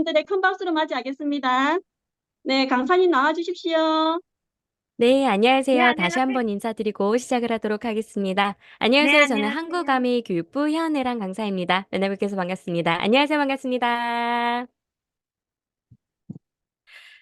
리더님들의 큰 박수로 맞이하겠습니다. 네, 강사님 나와주십시오. 네, 네, 안녕하세요. 다시 안녕하세요. 한번 인사드리고 시작을 하도록 하겠습니다. 네, 안녕하세요. 저는 안녕하세요. 한국아메이교육부 현애랑 강사입니다. 만나 뵙게 해서 반갑습니다. 안녕하세요. 반갑습니다.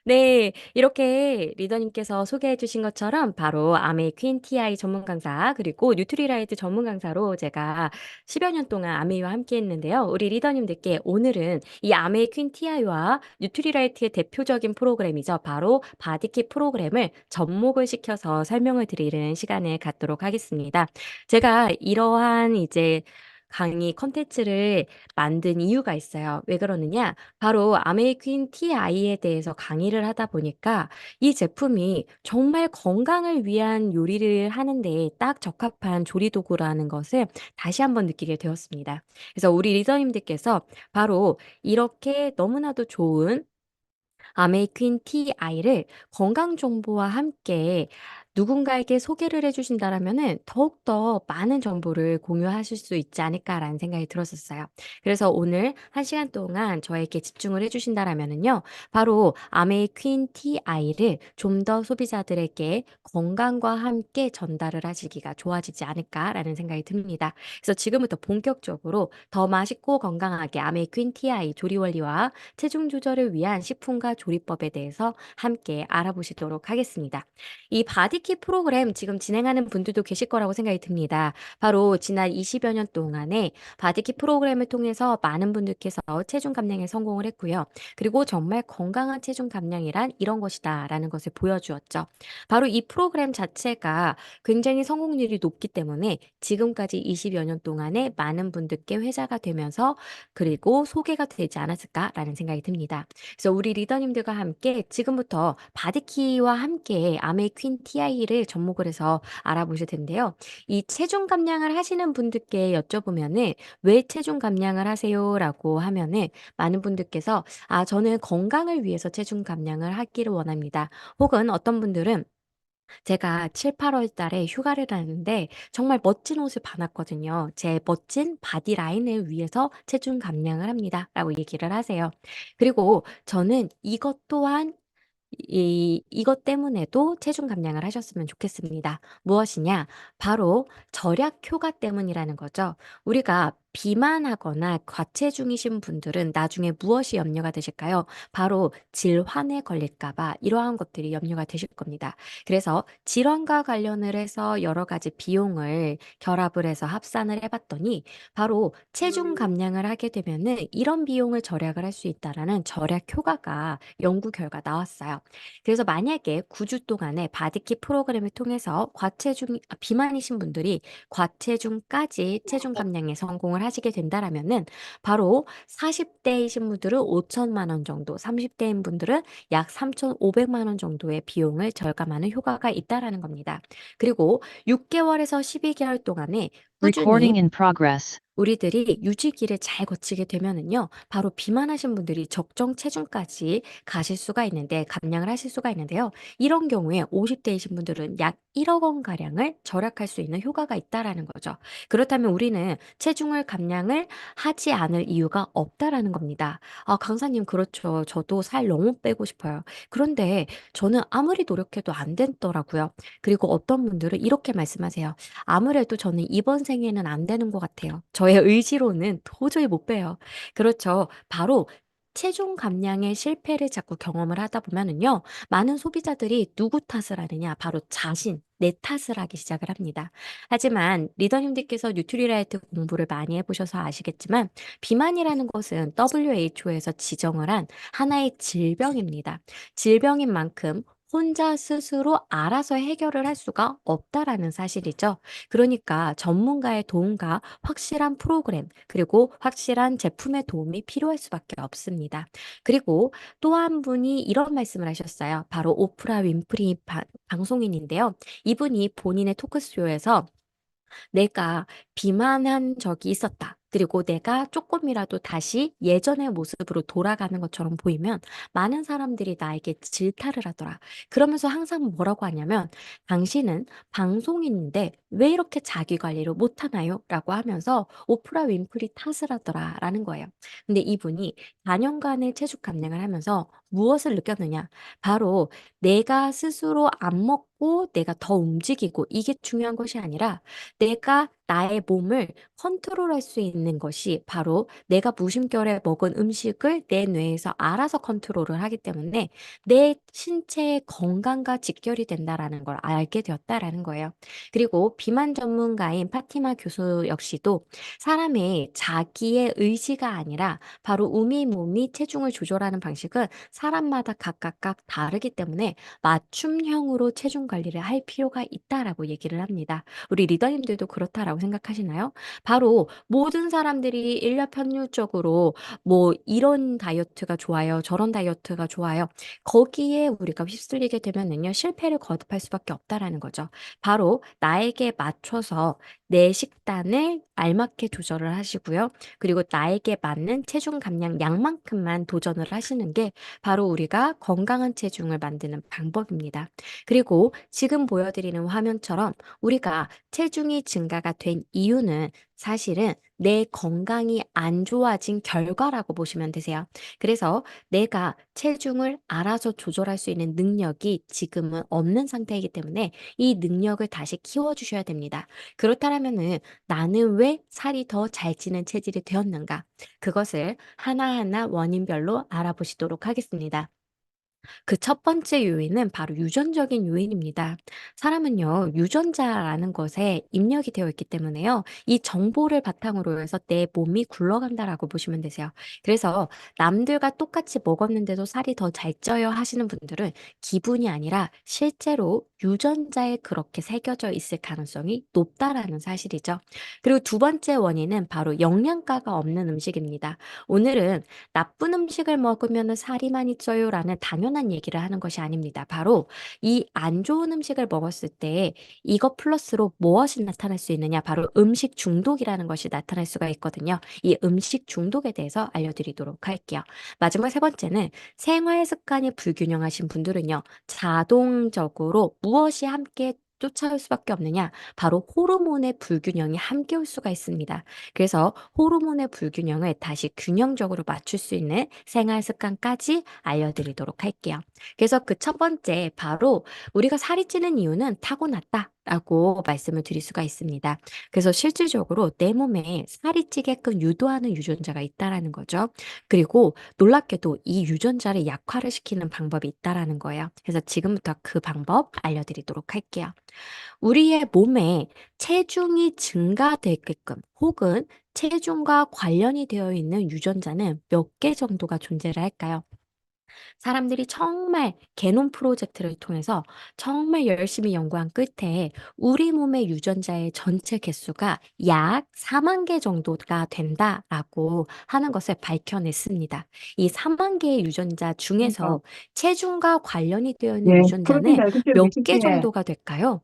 네, 이렇게 리더님께서 소개해 주신 것처럼 바로 아메이 퀸 TI 전문 강사 그리고 뉴트리라이트 전문 강사로 제가 10여 년 동안 아메이와 함께 했는데요. 우리 리더님들께 오늘은 이 아메이 퀸 TI와 뉴트리라이트의 대표적인 프로그램이죠. 바로 바디킷 프로그램을 접목을 시켜서 설명을 드리는 시간을 갖도록 하겠습니다. 제가 이러한 이제 강의 컨텐츠를 만든 이유가 있어요. 왜 그러느냐? 바로 아메이퀸 TI에 대해서 강의를 하다 보니까 이 제품이 정말 건강을 위한 요리를 하는 데 딱 적합한 조리 도구라는 것을 다시 한번 느끼게 되었습니다. 그래서 우리 리더님들께서 바로 이렇게 너무나도 좋은 아메이퀸 TI를 건강 정보와 함께 누군가에게 소개를 해주신다라면은 더욱더 많은 정보를 공유하실 수 있지 않을까라는 생각이 들었었어요. 그래서 오늘 1시간 동안 저에게 집중을 해주신다라면은요, 바로 아메이퀸 TI를 좀 더 소비자들에게 건강과 함께 전달을 하시기가 좋아지지 않을까라는 생각이 듭니다. 그래서 지금부터 본격적으로 더 맛있고 건강하게 아메이퀸 TI 조리 원리와 체중 조절을 위한 식품과 조리법에 대해서 함께 알아보시도록 하겠습니다. 이 바디킷 프로그램 지금 진행하는 분들도 계실 거라고 생각이 듭니다. 바로 지난 20여 년 동안에 바디킷 프로그램을 통해서 많은 분들께서 체중 감량에 성공을 했고요. 그리고 정말 건강한 체중 감량이란 이런 것이다라는 것을 보여주었죠. 바로 이 프로그램 자체가 굉장히 성공률이 높기 때문에 지금까지 20여 년 동안에 많은 분들께 회자가 되면서 그리고 소개가 되지 않았을까라는 생각이 듭니다. 그래서 우리 리더님들과 함께 지금부터 바디키와 함께 아메이퀸 TI를 접목을 해서 알아보실 텐데요. 이 체중 감량을 하시는 분들께 여쭤보면은 왜 체중 감량을 하세요라고 하면은 많은 분들께서 저는 건강을 위해서 체중 감량을 하기를 원합니다. 혹은 어떤 분들은 제가 7, 8월 달에 휴가를 가는데 정말 멋진 옷을 봐놨거든요. 제 멋진 바디라인을 위해서 체중 감량을 합니다. 라고 얘기를 하세요. 그리고 저는 이것 또한 이것 때문에도 체중 감량을 하셨으면 좋겠습니다. 무엇이냐? 바로 절약 효과 때문이라는 거죠. 우리가 비만하거나 과체중이신 분들은 나중에 무엇이 염려가 되실까요? 바로 질환에 걸릴까봐 이러한 것들이 염려가 되실 겁니다. 그래서 질환과 관련을 해서 여러 가지 비용을 결합을 해서 합산을 해봤더니 바로 체중 감량을 하게 되면은 이런 비용을 절약을 할 수 있다라는 절약 효과가 연구 결과 나왔어요. 그래서 만약에 9주 동안의 바디킷 프로그램을 통해서 비만이신 분들이 과체중까지 체중 감량에 성공을 하시게 된다라면은 바로 40대이신 분들은 5천만 원 정도, 30대인 분들은 약 3,500만 원 정도의 비용을 절감하는 효과가 있다라는 겁니다. 그리고 6개월에서 12개월 동안에 꾸준히 Recording in progress. 우리들이 유지기를 잘 거치게 되면은요, 바로 비만하신 분들이 적정 체중까지 가실 수가 있는데, 감량을 하실 수가 있는데요. 이런 경우에 50대이신 분들은 약 1억 원 가량을 절약할 수 있는 효과가 있다라는 거죠. 그렇다면 우리는 체중을 감량을 하지 않을 이유가 없다라는 겁니다. 강사님, 그렇죠. 저도 살 너무 빼고 싶어요. 그런데 저는 아무리 노력해도 안 되더라고요. 그리고 어떤 분들은 이렇게 말씀하세요. 아무래도 저는 이번 생에는 안 되는 것 같아요. 저의 의지로는 도저히 못 빼요. 그렇죠. 바로 체중 감량의 실패를 자꾸 경험을 하다 보면은요, 많은 소비자들이 누구 탓을 하느냐? 바로 자신, 내 탓을 하기 시작을 합니다. 하지만 리더님들께서 뉴트리라이트 공부를 많이 해보셔서 아시겠지만, 비만이라는 것은 WHO에서 지정을 한 하나의 질병입니다. 질병인 만큼 혼자 스스로 알아서 해결을 할 수가 없다라는 사실이죠. 그러니까 전문가의 도움과 확실한 프로그램, 그리고 확실한 제품의 도움이 필요할 수밖에 없습니다. 그리고 또 한 분이 이런 말씀을 하셨어요. 바로 오프라 윈프리 방송인인데요. 이분이 본인의 토크쇼에서 내가 비만한 적이 있었다. 그리고 내가 조금이라도 다시 예전의 모습으로 돌아가는 것처럼 보이면 많은 사람들이 나에게 질타를 하더라. 그러면서 항상 뭐라고 하냐면 당신은 방송인인데 왜 이렇게 자기 관리를 못하나요? 라고 하면서 오프라 윈프리 탓을 하더라라는 거예요. 근데 이분이 4년간의 체중 감량을 하면서 무엇을 느꼈느냐? 바로 내가 스스로 안 먹고 내가 더 움직이고 이게 중요한 것이 아니라 내가 나의 몸을 컨트롤할 수 있는 것이 바로 내가 무심결에 먹은 음식을 내 뇌에서 알아서 컨트롤을 하기 때문에 내 신체의 건강과 직결이 된다라는 걸 알게 되었다라는 거예요. 그리고 비만 전문가인 파티마 교수 역시도 사람의 자기의 의지가 아니라 바로 우미몸이 체중을 조절하는 방식은 사람마다 각각 다르기 때문에 맞춤형으로 체중 관리를 할 필요가 있다라고 얘기를 합니다. 우리 리더님들도 그렇다라고 생각하시나요? 바로 모든 사람들이 일반편율적으로 뭐 이런 다이어트가 좋아요, 저런 다이어트가 좋아요. 거기에 우리가 휩쓸리게 되면은요, 실패를 거듭할 수밖에 없다라는 거죠. 바로 나에게 맞춰서 내 식단을 알맞게 조절을 하시고요. 그리고 나에게 맞는 체중 감량 양만큼만 도전을 하시는 게 바로 우리가 건강한 체중을 만드는 방법입니다. 그리고 지금 보여드리는 화면처럼 우리가 체중이 증가가 된 이유는 사실은 내 건강이 안 좋아진 결과라고 보시면 되세요. 그래서 내가 체중을 알아서 조절할 수 있는 능력이 지금은 없는 상태이기 때문에 이 능력을 다시 키워주셔야 됩니다. 그렇다면은 나는 왜 살이 더 잘 찌는 체질이 되었는가? 그것을 하나하나 원인별로 알아보시도록 하겠습니다. 그 첫 번째 요인은 바로 유전적인 요인입니다. 사람은요, 유전자라는 것에 입력이 되어 있기 때문에요. 이 정보를 바탕으로 해서 내 몸이 굴러간다라고 보시면 되세요. 그래서 남들과 똑같이 먹었는데도 살이 더 잘 쪄요 하시는 분들은 기분이 아니라 실제로 유전자에 그렇게 새겨져 있을 가능성이 높다라는 사실이죠. 그리고 두 번째 원인은 바로 영양가가 없는 음식입니다. 오늘은 나쁜 음식을 먹으면 살이 많이 쪄요라는 당연한 얘기를 하는 것이 아닙니다. 바로 이 안 좋은 음식을 먹었을 때 이것 플러스로 무엇이 나타날 수 있느냐? 바로 음식 중독이라는 것이 나타날 수가 있거든요. 이 음식 중독에 대해서 알려드리도록 할게요. 마지막 세 번째는 생활 습관이 불균형하신 분들은요, 자동적으로 무엇이 함께 쫓아올 수밖에 없느냐? 바로 호르몬의 불균형이 함께 올 수가 있습니다. 그래서 호르몬의 불균형을 다시 균형적으로 맞출 수 있는 생활 습관까지 알려드리도록 할게요. 그래서 그 첫 번째, 바로 우리가 살이 찌는 이유는 타고났다라고 말씀을 드릴 수가 있습니다. 그래서 실질적으로 내 몸에 살이 찌게끔 유도하는 유전자가 있다라는 거죠. 그리고 놀랍게도 이 유전자를 약화를 시키는 방법이 있다라는 거예요. 그래서 지금부터 그 방법 알려드리도록 할게요. 우리의 몸에 체중이 증가되게끔 혹은 체중과 관련이 되어 있는 유전자는 몇 개 정도가 존재를 할까요? 사람들이 정말 개놈 프로젝트를 통해서 정말 열심히 연구한 끝에 우리 몸의 유전자의 전체 개수가 약 4만 개 정도가 된다라고 하는 것을 밝혀냈습니다. 이 4만 개의 유전자 그러니까 중에서 체중과 관련이 되어 있는 예, 프로틴 유전자는 잘 드셔 몇 개 드십시오. 정도가 될까요?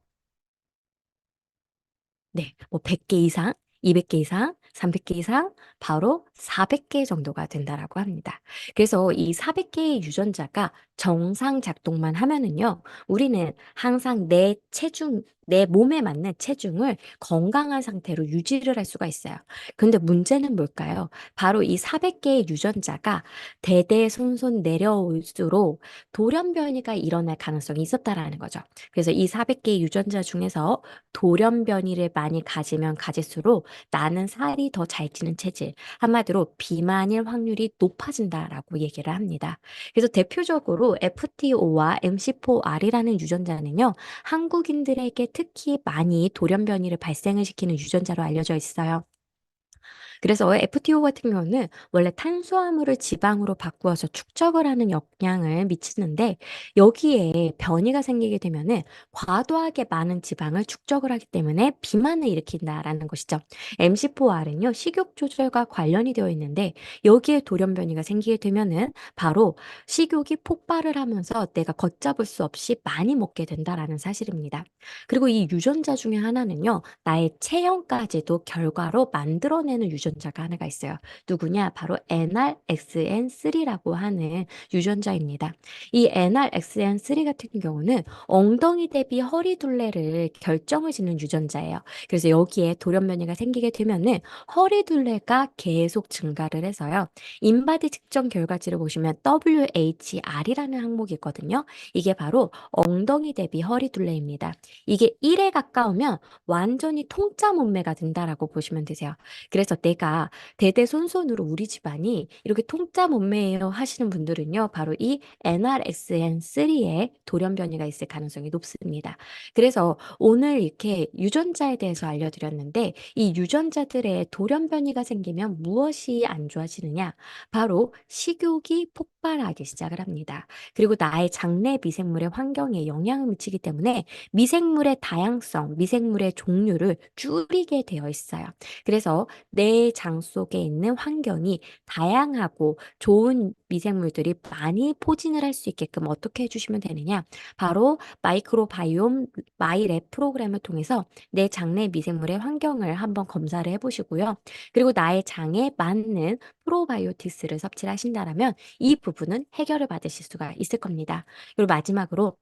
네. 뭐 100개 이상, 200개 이상, 300개 이상, 바로 400개 정도가 된다라고 합니다. 그래서 이 400개의 유전자가 정상 작동만 하면은요, 우리는 항상 내 체중, 내 몸에 맞는 체중을 건강한 상태로 유지를 할 수가 있어요. 근데 문제는 뭘까요? 바로 이 400개의 유전자가 대대손손 내려올수록 돌연변이가 일어날 가능성이 있었다라는 거죠. 그래서 이 400개의 유전자 중에서 돌연변이를 많이 가지면 가질수록 나는 살이 더 잘 찌는 체질, 한마디로 비만일 확률이 높아진다라고 얘기를 합니다. 그래서 대표적으로 FTO와 MC4R이라는 유전자는요, 한국인들에게 특히 많이 돌연변이를 발생을 시키는 유전자로 알려져 있어요. 그래서 FTO 같은 경우는 원래 탄수화물을 지방으로 바꾸어서 축적을 하는 영향을 미치는데 여기에 변이가 생기게 되면은 과도하게 많은 지방을 축적을 하기 때문에 비만을 일으킨다라는 것이죠. MC4R은요, 식욕 조절과 관련이 되어 있는데 여기에 돌연변이가 생기게 되면은 바로 식욕이 폭발을 하면서 내가 걷잡을 수 없이 많이 먹게 된다라는 사실입니다. 그리고 이 유전자 중에 하나는요, 나의 체형까지도 결과로 만들어내는 유전자 유전자가 하나가 있어요. 누구냐? 바로 NRXN3라고 하는 유전자입니다. 이 NRXN3 같은 경우는 엉덩이 대비 허리 둘레를 결정을 짓는 유전자예요. 그래서 여기에 돌연변이가 생기게 되면은 허리 둘레가 계속 증가를 해서요. 인바디 측정 결과지를 보시면 WHR이라는 항목이 있거든요. 이게 바로 엉덩이 대비 허리 둘레입니다. 이게 1에 가까우면 완전히 통짜 몸매가 된다라고 보시면 되세요. 그래서 내가 대대손손으로 우리 집안이 이렇게 통짜 몸매예요 하시는 분들은요, 바로 이 NRXN3에 돌연변이가 있을 가능성이 높습니다. 그래서 오늘 이렇게 유전자에 대해서 알려드렸는데, 이 유전자들의 돌연변이가 생기면 무엇이 안 좋아지느냐? 바로 식욕이 폭발하기 시작을 합니다. 그리고 나의 장내 미생물의 환경에 영향을 미치기 때문에 미생물의 다양성, 미생물의 종류를 줄이게 되어 있어요. 그래서 내 장 속에 있는 환경이 다양하고 좋은 미생물들이 많이 포진을 할 수 있게끔 어떻게 해주시면 되느냐? 바로 마이크로바이옴 마이랩 프로그램을 통해서 내 장내 미생물의 환경을 한번 검사를 해보시고요. 그리고 나의 장에 맞는 프로바이오틱스를 섭취를 하신다라면 이 부분은 해결을 받으실 수가 있을 겁니다. 그리고 마지막으로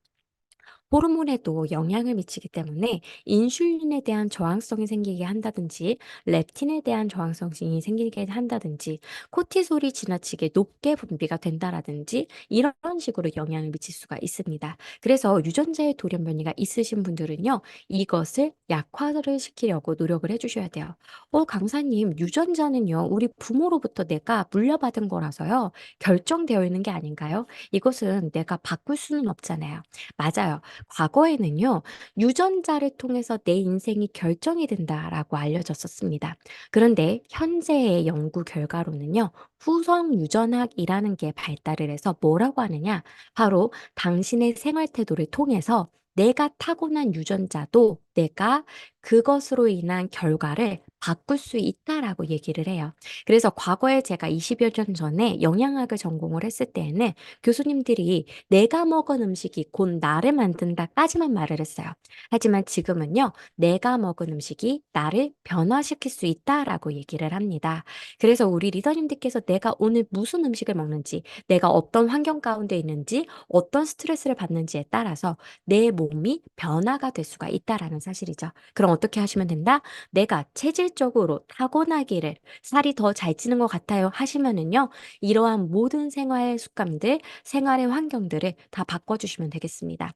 호르몬에도 영향을 미치기 때문에 인슐린에 대한 저항성이 생기게 한다든지, 렙틴에 대한 저항성이 생기게 한다든지, 코티솔이 지나치게 높게 분비가 된다라든지, 이런 식으로 영향을 미칠 수가 있습니다. 그래서 유전자의 돌연변이가 있으신 분들은요, 이것을 약화를 시키려고 노력을 해주셔야 돼요. 강사님, 유전자는요, 우리 부모로부터 내가 물려받은 거라서요, 결정되어 있는 게 아닌가요? 이것은 내가 바꿀 수는 없잖아요. 맞아요. 과거에는요, 유전자를 통해서 내 인생이 결정이 된다라고 알려졌었습니다. 그런데 현재의 연구 결과로는요, 후성 유전학이라는 게 발달을 해서 뭐라고 하느냐? 바로 당신의 생활 태도를 통해서 내가 타고난 유전자도 내가 그것으로 인한 결과를 바꿀 수 있다라고 얘기를 해요. 그래서 과거에 제가 20여 년 전에 영양학을 전공을 했을 때에는 교수님들이 내가 먹은 음식이 곧 나를 만든다까지만 말을 했어요. 하지만 지금은요, 내가 먹은 음식이 나를 변화시킬 수 있다라고 얘기를 합니다. 그래서 우리 리더님들께서 내가 오늘 무슨 음식을 먹는지, 내가 어떤 환경 가운데 있는지, 어떤 스트레스를 받는지에 따라서 내 몸이 변화가 될 수가 있다라는 사실이죠. 그럼 어떻게 하시면 된다? 내가 체질적으로 타고나기를 살이 더 잘 찌는 것 같아요 하시면은요, 이러한 모든 생활 습관들, 생활의 환경들을 다 바꿔주시면 되겠습니다.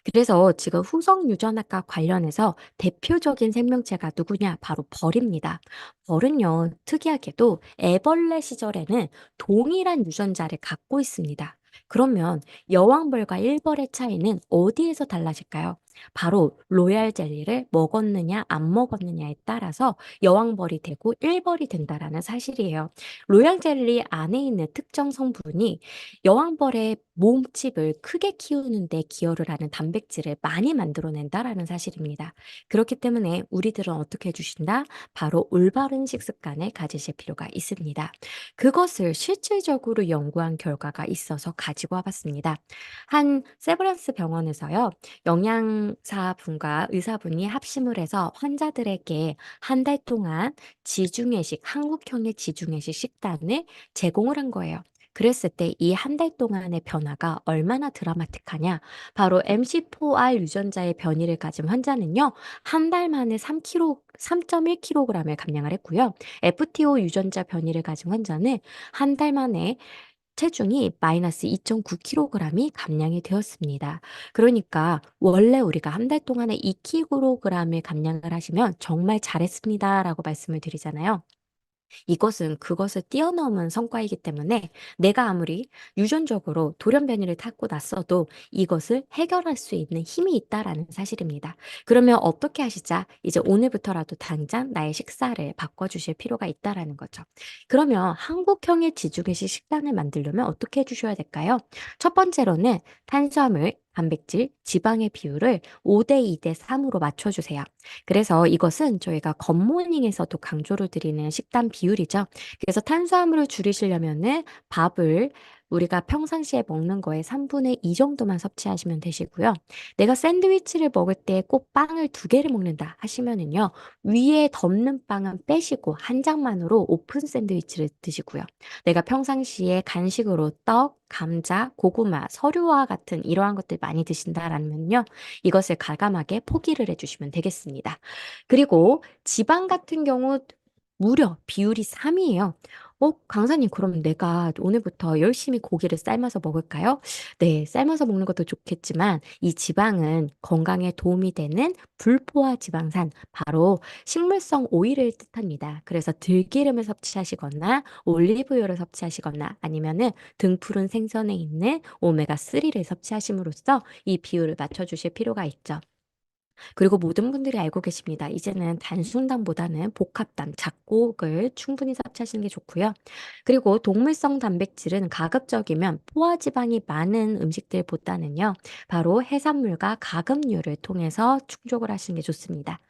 그래서 지금 후성 유전학과 관련해서 대표적인 생명체가 누구냐? 바로 벌입니다. 벌은요, 특이하게도 애벌레 시절에는 동일한 유전자를 갖고 있습니다. 그러면 여왕벌과 일벌의 차이는 어디에서 달라질까요? 바로 로얄 젤리를 먹었느냐 안 먹었느냐에 따라서 여왕벌이 되고 일벌이 된다라는 사실이에요. 로얄 젤리 안에 있는 특정 성분이 여왕벌의 몸집을 크게 키우는 데 기여를 하는 단백질을 많이 만들어낸다라는 사실입니다. 그렇기 때문에 우리들은 어떻게 해주신다? 바로 올바른 식습관을 가지실 필요가 있습니다. 그것을 실질적으로 연구한 결과가 있어서 가지고 와봤습니다. 한 세브란스 병원에서요, 영양사분과 의사분이 합심을 해서 환자들에게 한 달 동안 지중해식, 한국형의 지중해식 식단을 제공을 한 거예요. 그랬을 때 이 한 달 동안의 변화가 얼마나 드라마틱하냐? 바로 MC4R 유전자의 변이를 가진 환자는요, 한 달 만에 3.1kg을 감량을 했고요. FTO 유전자 변이를 가진 환자는 한 달 만에 체중이 마이너스 2.9kg이 감량이 되었습니다. 그러니까 원래 우리가 한 달 동안에 2kg을 감량을 하시면 정말 잘했습니다라고 말씀을 드리잖아요. 이것은 그것을 뛰어넘은 성과이기 때문에 내가 아무리 유전적으로 돌연변이를 타고 났어도 이것을 해결할 수 있는 힘이 있다라는 사실입니다. 그러면 어떻게 하시자? 이제 오늘부터라도 당장 나의 식사를 바꿔주실 필요가 있다라는 거죠. 그러면 한국형의 지중해식 식단을 만들려면 어떻게 해주셔야 될까요? 첫 번째로는 탄수화물, 단백질, 지방의 비율을 5대 2대 3으로 맞춰주세요. 그래서 이것은 저희가 굿모닝에서도 강조를 드리는 식단 비율이죠. 그래서 탄수화물을 줄이시려면은 밥을 우리가 평상시에 먹는 거의 3분의 2 정도만 섭취하시면 되시고요. 내가 샌드위치를 먹을 때 꼭 빵을 2개를 먹는다 하시면은요. 위에 덮는 빵은 빼시고 한 장만으로 오픈 샌드위치를 드시고요. 내가 평상시에 간식으로 떡, 감자, 고구마, 서류와 같은 이러한 것들 많이 드신다라면요. 이것을 과감하게 포기를 해주시면 되겠습니다. 그리고 지방 같은 경우 무려 비율이 3이에요. 강사님, 그럼 내가 오늘부터 열심히 고기를 삶아서 먹을까요? 네, 삶아서 먹는 것도 좋겠지만 이 지방은 건강에 도움이 되는 불포화 지방산, 바로 식물성 오일을 뜻합니다. 그래서 들기름을 섭취하시거나 올리브유를 섭취하시거나 아니면은 등푸른 생선에 있는 오메가3를 섭취하심으로써 이 비율을 맞춰주실 필요가 있죠. 그리고 모든 분들이 알고 계십니다. 이제는 단순당보다는 복합당, 잡곡을 충분히 섭취하시는 게 좋고요. 그리고 동물성 단백질은 가급적이면 포화지방이 많은 음식들보다는요, 바로 해산물과 가금류를 통해서 충족을 하시는 게 좋습니다.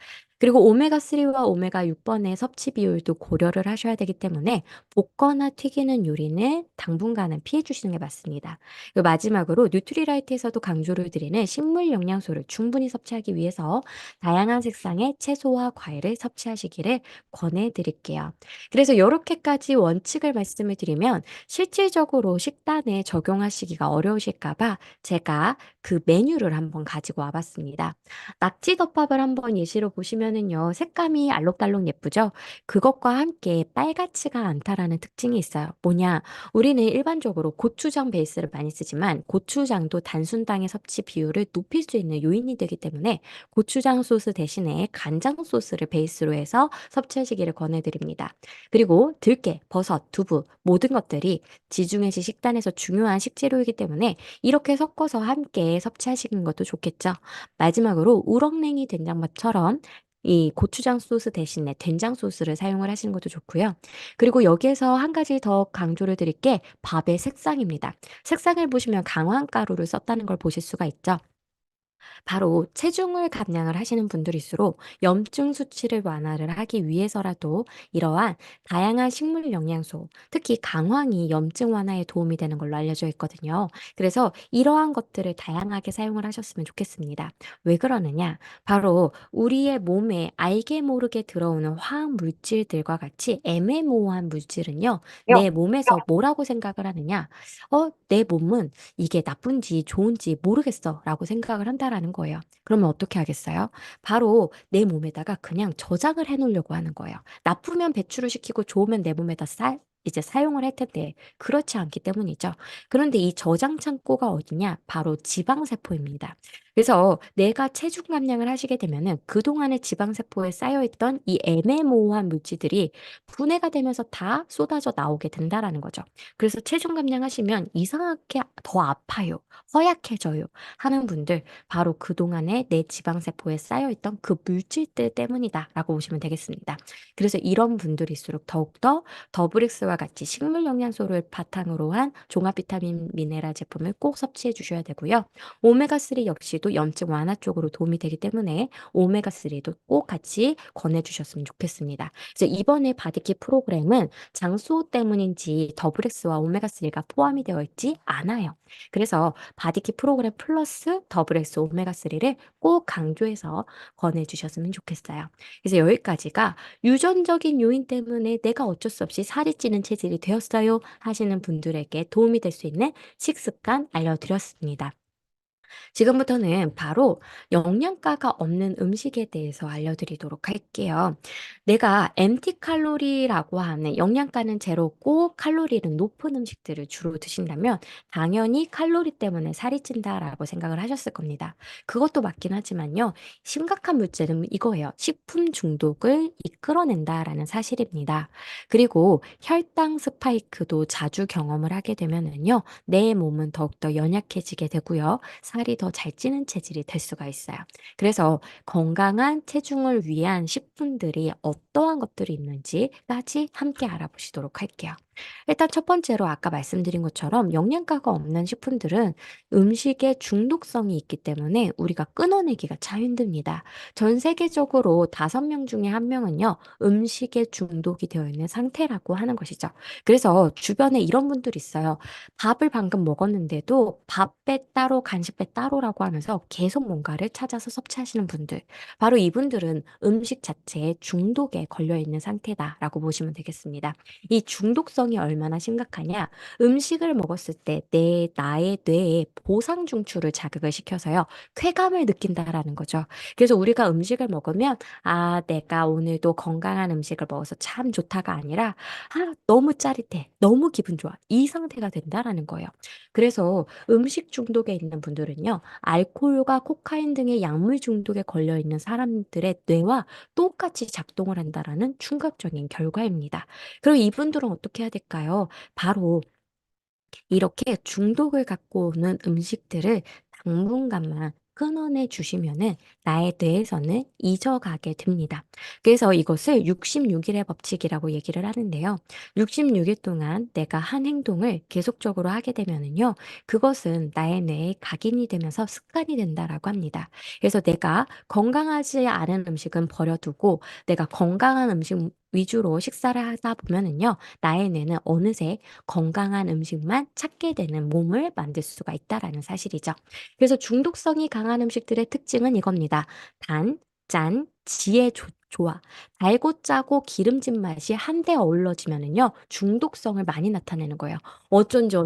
그리고 오메가3와 오메가6번의 섭취 비율도 고려를 하셔야 되기 때문에 볶거나 튀기는 요리는 당분간은 피해 주시는 게 맞습니다. 그리고 마지막으로 뉴트리라이트에서도 강조를 드리는 식물 영양소를 충분히 섭취하기 위해서 다양한 색상의 채소와 과일을 섭취하시기를 권해드릴게요. 그래서 이렇게까지 원칙을 말씀을 드리면 실질적으로 식단에 적용하시기가 어려우실까봐 제가 그 메뉴를 한번 가지고 와봤습니다. 낙지덮밥을 한번 예시로 보시면은요, 색감이 알록달록 예쁘죠? 그것과 함께 빨갛지가 않다라는 특징이 있어요. 뭐냐? 우리는 일반적으로 고추장 베이스를 많이 쓰지만 고추장도 단순당의 섭취 비율을 높일 수 있는 요인이 되기 때문에 고추장 소스 대신에 간장 소스를 베이스로 해서 섭취하시기를 권해드립니다. 그리고 들깨, 버섯, 두부 모든 것들이 지중해시 식단에서 중요한 식재료이기 때문에 이렇게 섞어서 함께 섭취하시는 것도 좋겠죠. 마지막으로 우렁냉이 된장밥처럼 이 고추장 소스 대신에 된장 소스를 사용을 하시는 것도 좋고요. 그리고 여기에서 한 가지 더 강조를 드릴 게 밥의 색상입니다. 색상을 보시면 강황가루를 썼다는 걸 보실 수가 있죠. 바로 체중을 감량을 하시는 분들일수록 염증 수치를 완화를 하기 위해서라도 이러한 다양한 식물 영양소, 특히 강황이 염증 완화에 도움이 되는 걸로 알려져 있거든요. 그래서 이러한 것들을 다양하게 사용을 하셨으면 좋겠습니다. 왜 그러느냐? 바로 우리의 몸에 알게 모르게 들어오는 화학 물질들과 같이 애매모호한 물질은요, 내 몸에서 뭐라고 생각을 하느냐? 내 몸은 이게 나쁜지 좋은지 모르겠어 라고 생각을 한다라는 거예요. 그러면 어떻게 하겠어요? 바로 내 몸에다가 그냥 저장을 해 놓으려고 하는 거예요. 나쁘면 배출을 시키고 좋으면 내 몸에다 이제 사용을 할 텐데 그렇지 않기 때문이죠. 그런데 이 저장 창고가 어디냐? 바로 지방세포입니다. 그래서 내가 체중 감량을 하시게 되면은 그동안의 지방세포에 쌓여있던 이 애매모호한 물질들이 분해가 되면서 다 쏟아져 나오게 된다라는 거죠. 그래서 체중 감량하시면 이상하게 더 아파요, 허약해져요 하는 분들, 바로 그동안에 내 지방세포에 쌓여있던 그 물질들 때문이다라고 보시면 되겠습니다. 그래서 이런 분들일수록 더욱더 더브릭스와 같이 식물 영양소를 바탕으로 한 종합 비타민 미네랄 제품을 꼭 섭취해 주셔야 되고요. 오메가3 역시도 염증 완화 쪽으로 도움이 되기 때문에 오메가3도 꼭 같이 권해 주셨으면 좋겠습니다. 그래서 이번에 바디키 프로그램은 장소 때문인지 더블엑스와 오메가3가 포함이 되어 있지 않아요. 그래서 바디키 프로그램 플러스 더블엑스 오메가3를 꼭 강조해서 권해주셨으면 좋겠어요. 그래서 여기까지가 유전적인 요인 때문에 내가 어쩔 수 없이 살이 찌는 체질이 되었어요 하시는 분들에게 도움이 될 수 있는 식습관 알려드렸습니다. 지금부터는 바로 영양가가 없는 음식에 대해서 알려드리도록 할게요. 내가 MT 칼로리라고 하는 영양가는 제로고 칼로리는 높은 음식들을 주로 드신다면 당연히 칼로리 때문에 살이 찐다라고 생각을 하셨을 겁니다. 그것도 맞긴 하지만요. 심각한 문제는 이거예요. 식품 중독을 이끌어낸다라는 사실입니다. 그리고 혈당 스파이크도 자주 경험을 하게 되면은요. 내 몸은 더욱더 연약해지게 되고요. 살이 더 잘 찌는 체질이 될 수가 있어요. 그래서 건강한 체중을 위한 식품들이 어떠한 것들이 있는지까지 함께 알아보시도록 할게요. 일단 첫 번째로 아까 말씀드린 것처럼 영양가가 없는 식품들은 음식에 중독성이 있기 때문에 우리가 끊어내기가 참 힘듭니다. 전 세계적으로 5명 중에 1명은요, 음식에 중독이 되어 있는 상태라고 하는 것이죠. 그래서 주변에 이런 분들이 있어요. 밥을 방금 먹었는데도 밥배 따로 간식배 따로라고 하면서 계속 뭔가를 찾아서 섭취하시는 분들. 바로 이분들은 음식 자체에 중독에 걸려 있는 상태다라고 보시면 되겠습니다. 이 중독성이 얼마나 심각하냐? 음식을 먹었을 때 나의 뇌에 보상 중추를 자극을 시켜서요. 쾌감을 느낀다라는 거죠. 그래서 우리가 음식을 먹으면 아, 내가 오늘도 건강한 음식을 먹어서 참 좋다가 아니라 아, 너무 짜릿해. 너무 기분 좋아. 이 상태가 된다라는 거예요. 그래서 음식 중독에 있는 분들은요. 알코올과 코카인 등의 약물 중독에 걸려 있는 사람들의 뇌와 똑같이 작동을 한다라는 충격적인 결과입니다. 그럼 이분들은 어떻게 해야 될까요? 바로 이렇게 중독을 갖고 오는 음식들을 당분간만 끊어내 주시면은 나의 뇌에서는 잊어가게 됩니다. 그래서 이것을 66일의 법칙이라고 얘기를 하는데요. 66일 동안 내가 한 행동을 계속적으로 하게 되면은요, 그것은 나의 뇌에 각인이 되면서 습관이 된다라고 합니다. 그래서 내가 건강하지 않은 음식은 버려두고 내가 건강한 음식 위주로 식사를 하다 보면은요, 나의 뇌는 어느새 건강한 음식만 찾게 되는 몸을 만들 수가 있다라는 사실이죠. 그래서 중독성이 강한 음식들의 특징은 이겁니다. 단, 짠, 조화. 달고 짜고 기름진 맛이 한데 어우러지면은요, 중독성을 많이 나타내는 거예요. 어쩐지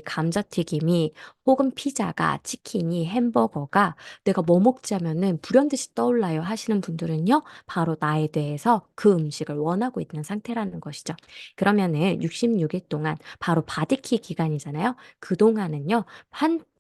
감자튀김이 혹은 피자가 치킨이 햄버거가 내가 뭐 먹지 하면은 불현듯이 떠올라요 하시는 분들은요, 바로 나에 대해서 그 음식을 원하고 있는 상태라는 것이죠. 그러면은 66일 동안 바로 바디키 기간이잖아요. 그동안은요,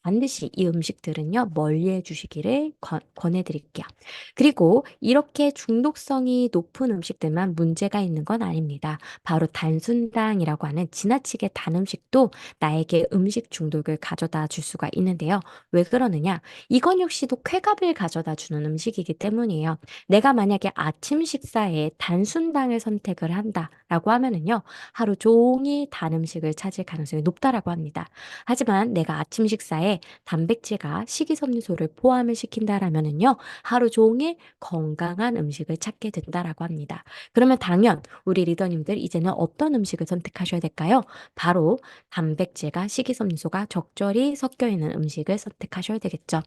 반드시 이 음식들은요, 멀리해 주시기를 권해드릴게요. 그리고 이렇게 중독성이 높은 음식들만 문제가 있는 건 아닙니다. 바로 단순당이라고 하는 지나치게 단 음식도 나에게 음식 중독을 가져다 줄 수가 있는데요. 왜 그러느냐? 이건 역시도 쾌감을 가져다 주는 음식이기 때문이에요. 내가 만약에 아침 식사에 단순당을 선택을 한다라고 하면은요, 하루 종일 단 음식을 찾을 가능성이 높다라고 합니다. 하지만 내가 아침 식사에 단백질과 식이섬유소를 포함을 시킨다라면은요, 하루 종일 건강한 음식을 찾게 된다라고 합니다. 그러면 당연 우리 리더님들 이제는 어떤 음식을 선택하셔야 될까요? 바로 단백질과 식이섬유소가 적절히 섞여 있는 음식을 선택하셔야 되겠죠.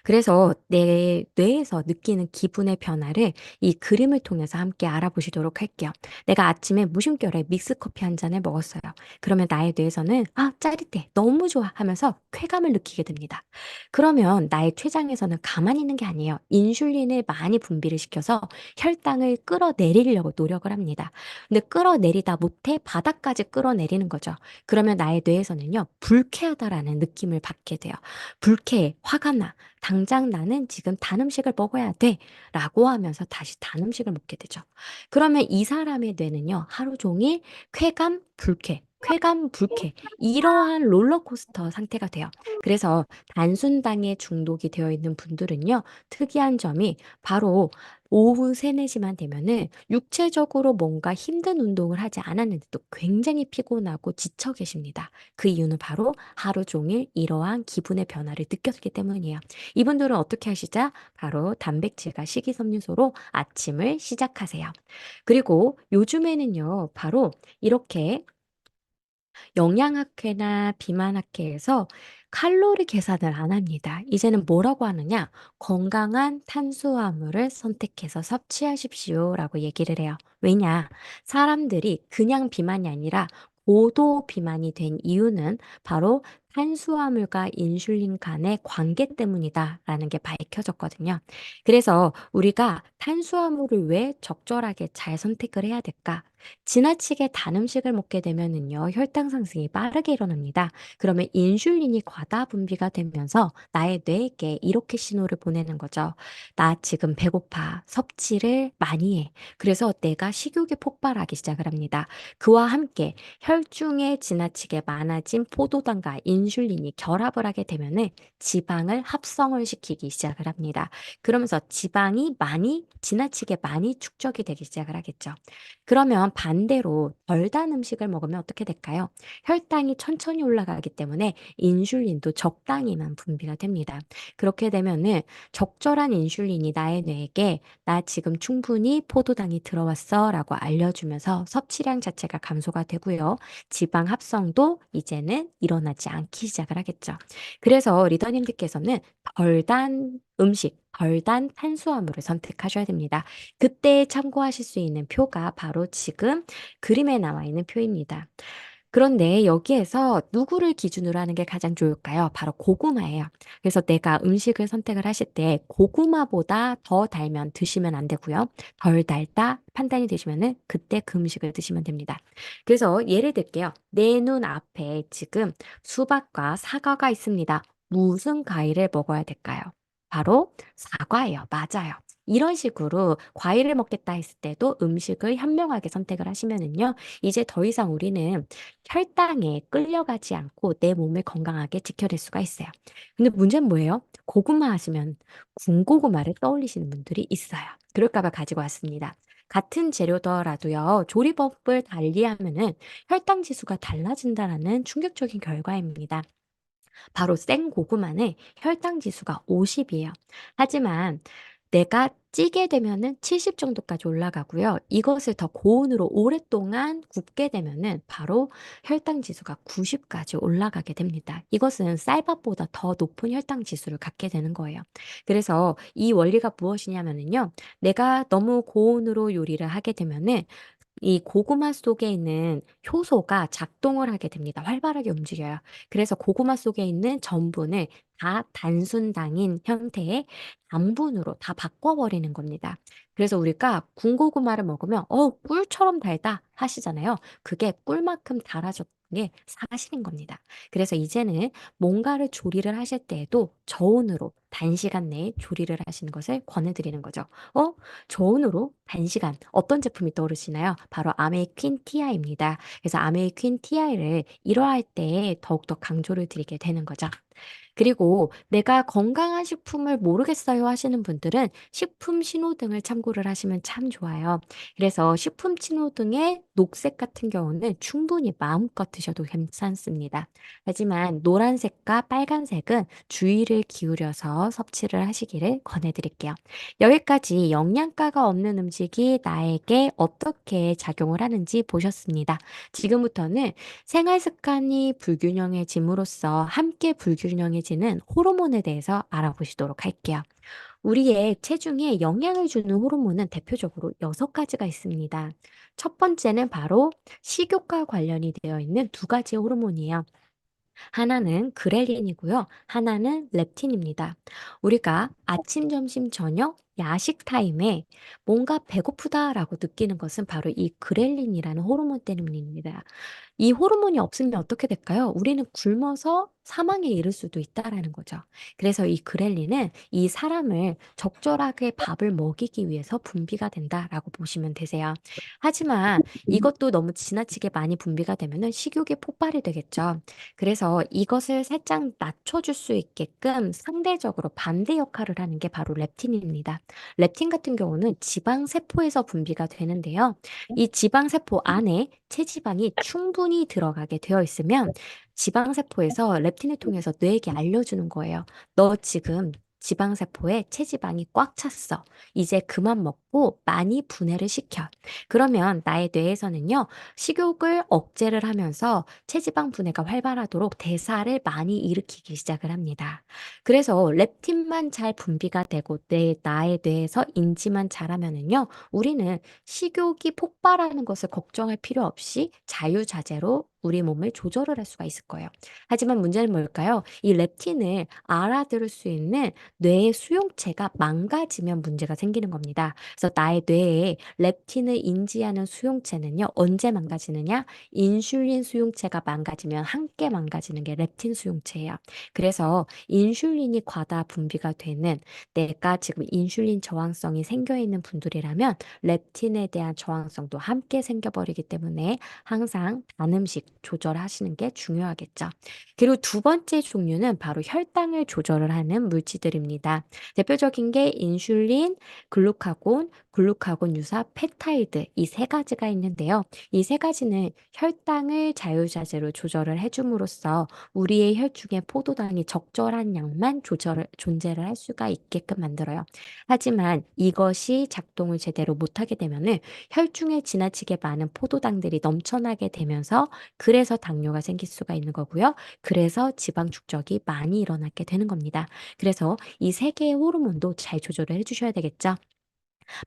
그래서 내 뇌에서 느끼는 기분의 변화를 이 그림을 통해서 함께 알아보시도록 할게요. 내가 아침에 무심결에 믹스커피 한 잔을 먹었어요. 그러면 나의 뇌에서는 아, 짜릿해. 너무 좋아 하면서 쾌감을 느끼게 됩니다. 그러면 나의 췌장에서는 가만히 있는 게 아니에요. 인슐린을 많이 분비를 시켜서 혈당을 끌어내리려고 노력을 합니다. 근데 끌어내리다 못해 바닥까지 끌어내리는 거죠. 그러면 나의 뇌에서는요, 불쾌하다라는 느낌을 받게 돼요. 불쾌해, 화가 나. 당장 나는 지금 단 음식을 먹어야 돼. 라고 하면서 다시 단 음식을 먹게 되죠. 그러면 이 사람의 뇌는요, 하루 종일 쾌감, 불쾌, 쾌감, 불쾌. 이러한 롤러코스터 상태가 돼요. 그래서 단순당에 중독이 되어 있는 분들은요, 특이한 점이 바로 오후 3, 4시만 되면은 육체적으로 뭔가 힘든 운동을 하지 않았는데도 굉장히 피곤하고 지쳐 계십니다. 그 이유는 바로 하루 종일 이러한 기분의 변화를 느꼈기 때문이에요. 이분들은 어떻게 하시자? 바로 단백질과 식이섬유소로 아침을 시작하세요. 그리고 요즘에는요, 바로 이렇게 영양학회나 비만학회에서 칼로리 계산을 안 합니다. 이제는 뭐라고 하느냐? 건강한 탄수화물을 선택해서 섭취하십시오라고 얘기를 해요. 왜냐? 사람들이 그냥 비만이 아니라 고도 비만이 된 이유는 바로 탄수화물과 인슐린 간의 관계 때문이다라는 게 밝혀졌거든요. 그래서 우리가 탄수화물을 왜 적절하게 잘 선택을 해야 될까? 지나치게 단 음식을 먹게 되면은요, 혈당 상승이 빠르게 일어납니다. 그러면 인슐린이 과다 분비가 되면서 나의 뇌에게 이렇게 신호를 보내는 거죠. 나 지금 배고파. 섭취를 많이 해. 그래서 내가 식욕이 폭발하기 시작을 합니다. 그와 함께 혈중에 지나치게 많아진 포도당과 인슐린이 결합을 하게 되면은 지방을 합성을 시키기 시작을 합니다. 그러면서 지방이 지나치게 많이 축적이 되기 시작을 하겠죠. 그러면 반대로 덜 단 음식을 먹으면 어떻게 될까요? 혈당이 천천히 올라가기 때문에 인슐린도 적당히만 분비가 됩니다. 그렇게 되면은 적절한 인슐린이 나의 뇌에게 나 지금 충분히 포도당이 들어왔어 라고 알려주면서 섭취량 자체가 감소가 되고요. 지방 합성도 이제는 일어나지 않기 시작을 하겠죠. 그래서 리더님들께서는 덜 단 음식, 덜 단 탄수화물을 선택하셔야 됩니다. 그때 참고하실 수 있는 표가 바로 지금 그림에 나와 있는 표입니다. 그런데 여기에서 누구를 기준으로 하는 게 가장 좋을까요? 바로 고구마예요. 그래서 내가 음식을 선택을 하실 때 고구마보다 더 달면 드시면 안 되고요. 덜 달다 판단이 되시면은 그때 그 음식을 드시면 됩니다. 그래서 예를 들게요. 내 눈 앞에 지금 수박과 사과가 있습니다. 무슨 과일을 먹어야 될까요? 바로 사과예요. 맞아요. 이런 식으로 과일을 먹겠다 했을 때도 음식을 현명하게 선택을 하시면은요. 이제 더 이상 우리는 혈당에 끌려가지 않고 내 몸을 건강하게 지켜낼 수가 있어요. 근데 문제는 뭐예요? 고구마 하시면 군고구마를 떠올리시는 분들이 있어요. 그럴까 봐 가지고 왔습니다. 같은 재료더라도요, 조리법을 달리하면은 혈당 지수가 달라진다라는 충격적인 결과입니다. 바로 생 고구마는 혈당 지수가 50이에요. 하지만 내가 찌게 되면은 70 정도까지 올라가고요. 이것을 더 고온으로 오랫동안 굽게 되면은 바로 혈당 지수가 90까지 올라가게 됩니다. 이것은 쌀밥보다 더 높은 혈당 지수를 갖게 되는 거예요. 그래서 이 원리가 무엇이냐면요. 내가 너무 고온으로 요리를 하게 되면은 이 고구마 속에 있는 효소가 작동을 하게 됩니다. 활발하게 움직여요. 그래서 고구마 속에 있는 전분을 다 단순당인 형태의 당분으로 다 바꿔버리는 겁니다. 그래서 우리가 군고구마를 먹으면 꿀처럼 달다 하시잖아요. 그게 꿀만큼 달아졌던 게 사실인 겁니다. 그래서 이제는 뭔가를 조리를 하실 때에도 저온으로 단시간 내에 조리를 하시는 것을 권해드리는 거죠. 어? 저온으로 단시간 어떤 제품이 떠오르시나요? 바로 아메이퀸 TI입니다. 그래서 아메이퀸 TI를 이러할 때 더욱더 강조를 드리게 되는 거죠. 그리고 내가 건강한 식품을 모르겠어요 하시는 분들은 식품 신호등을 참고를 하시면 참 좋아요. 그래서 식품 신호등의 녹색 같은 경우는 충분히 마음껏 드셔도 괜찮습니다. 하지만 노란색과 빨간색은 주의를 기울여서 섭취를 하시기를 권해드릴게요. 여기까지 영양가가 없는 음식이 나에게 어떻게 작용을 하는지 보셨습니다. 지금부터는 생활 습관이 불균형해짐으로써 함께 불균형해지는 호르몬에 대해서 알아보시도록 할게요. 우리의 체중에 영향을 주는 호르몬은 대표적으로 6가지가 있습니다. 첫 번째는 바로 식욕과 관련이 되어 있는 두 가지 호르몬이에요. 하나는 그렐린이고요. 하나는 렙틴입니다. 우리가 아침, 점심, 저녁, 야식 타임에 뭔가 배고프다라고 느끼는 것은 바로 이 그렐린이라는 호르몬 때문입니다. 이 호르몬이 없으면 어떻게 될까요? 우리는 굶어서 사망에 이를 수도 있다라는 거죠. 그래서 이 그렐린은 이 사람을 적절하게 밥을 먹이기 위해서 분비가 된다라고 보시면 되세요. 하지만 이것도 너무 지나치게 많이 분비가 되면은 식욕이 폭발이 되겠죠. 그래서 이것을 살짝 낮춰줄 수 있게끔 상대적으로 반대 역할을 하는 게 바로 렙틴입니다. 렙틴 같은 경우는 지방세포에서 분비가 되는데요. 이 지방세포 안에 체지방이 충분히 들어가게 되어 있으면 지방세포에서 렙틴을 통해서 뇌에게 알려주는 거예요. 너 지금 지방세포에 체지방이 꽉 찼어. 이제 그만 먹고 많이 분해를 시켜. 그러면 나의 뇌에서는요, 식욕을 억제를 하면서 체지방 분해가 활발하도록 대사를 많이 일으키기 시작을 합니다. 그래서 렙틴만 잘 분비가 되고 나의 뇌에서 인지만 잘하면은요, 우리는 식욕이 폭발하는 것을 걱정할 필요 없이 자유자재로 우리 몸을 조절을 할 수가 있을 거예요. 하지만 문제는 뭘까요? 이 렙틴을 알아들을 수 있는 뇌의 수용체가 망가지면 문제가 생기는 겁니다. 그래서 나의 뇌에 렙틴을 인지하는 수용체는요, 언제 망가지느냐? 인슐린 수용체가 망가지면 함께 망가지는 게 렙틴 수용체예요. 그래서 인슐린이 과다 분비가 되는 내가 지금 인슐린 저항성이 생겨 있는 분들이라면 렙틴에 대한 저항성도 함께 생겨버리기 때문에 항상 단 음식, 조절하시는 게 중요하겠죠. 그리고 두 번째 종류는 바로 혈당을 조절을 하는 물질들입니다. 대표적인 게 인슐린, 글루카곤 유사 펩타이드 이 세 가지가 있는데요. 이 세 가지는 혈당을 자유자재로 조절을 해줌으로써 우리의 혈중에 포도당이 적절한 양만 존재를 할 수가 있게끔 만들어요. 하지만 이것이 작동을 제대로 못하게 되면은 혈중에 지나치게 많은 포도당들이 넘쳐나게 되면서 그래서 당뇨가 생길 수가 있는 거고요. 그래서 지방 축적이 많이 일어나게 되는 겁니다. 그래서 이 세 개의 호르몬도 잘 조절을 해주셔야 되겠죠.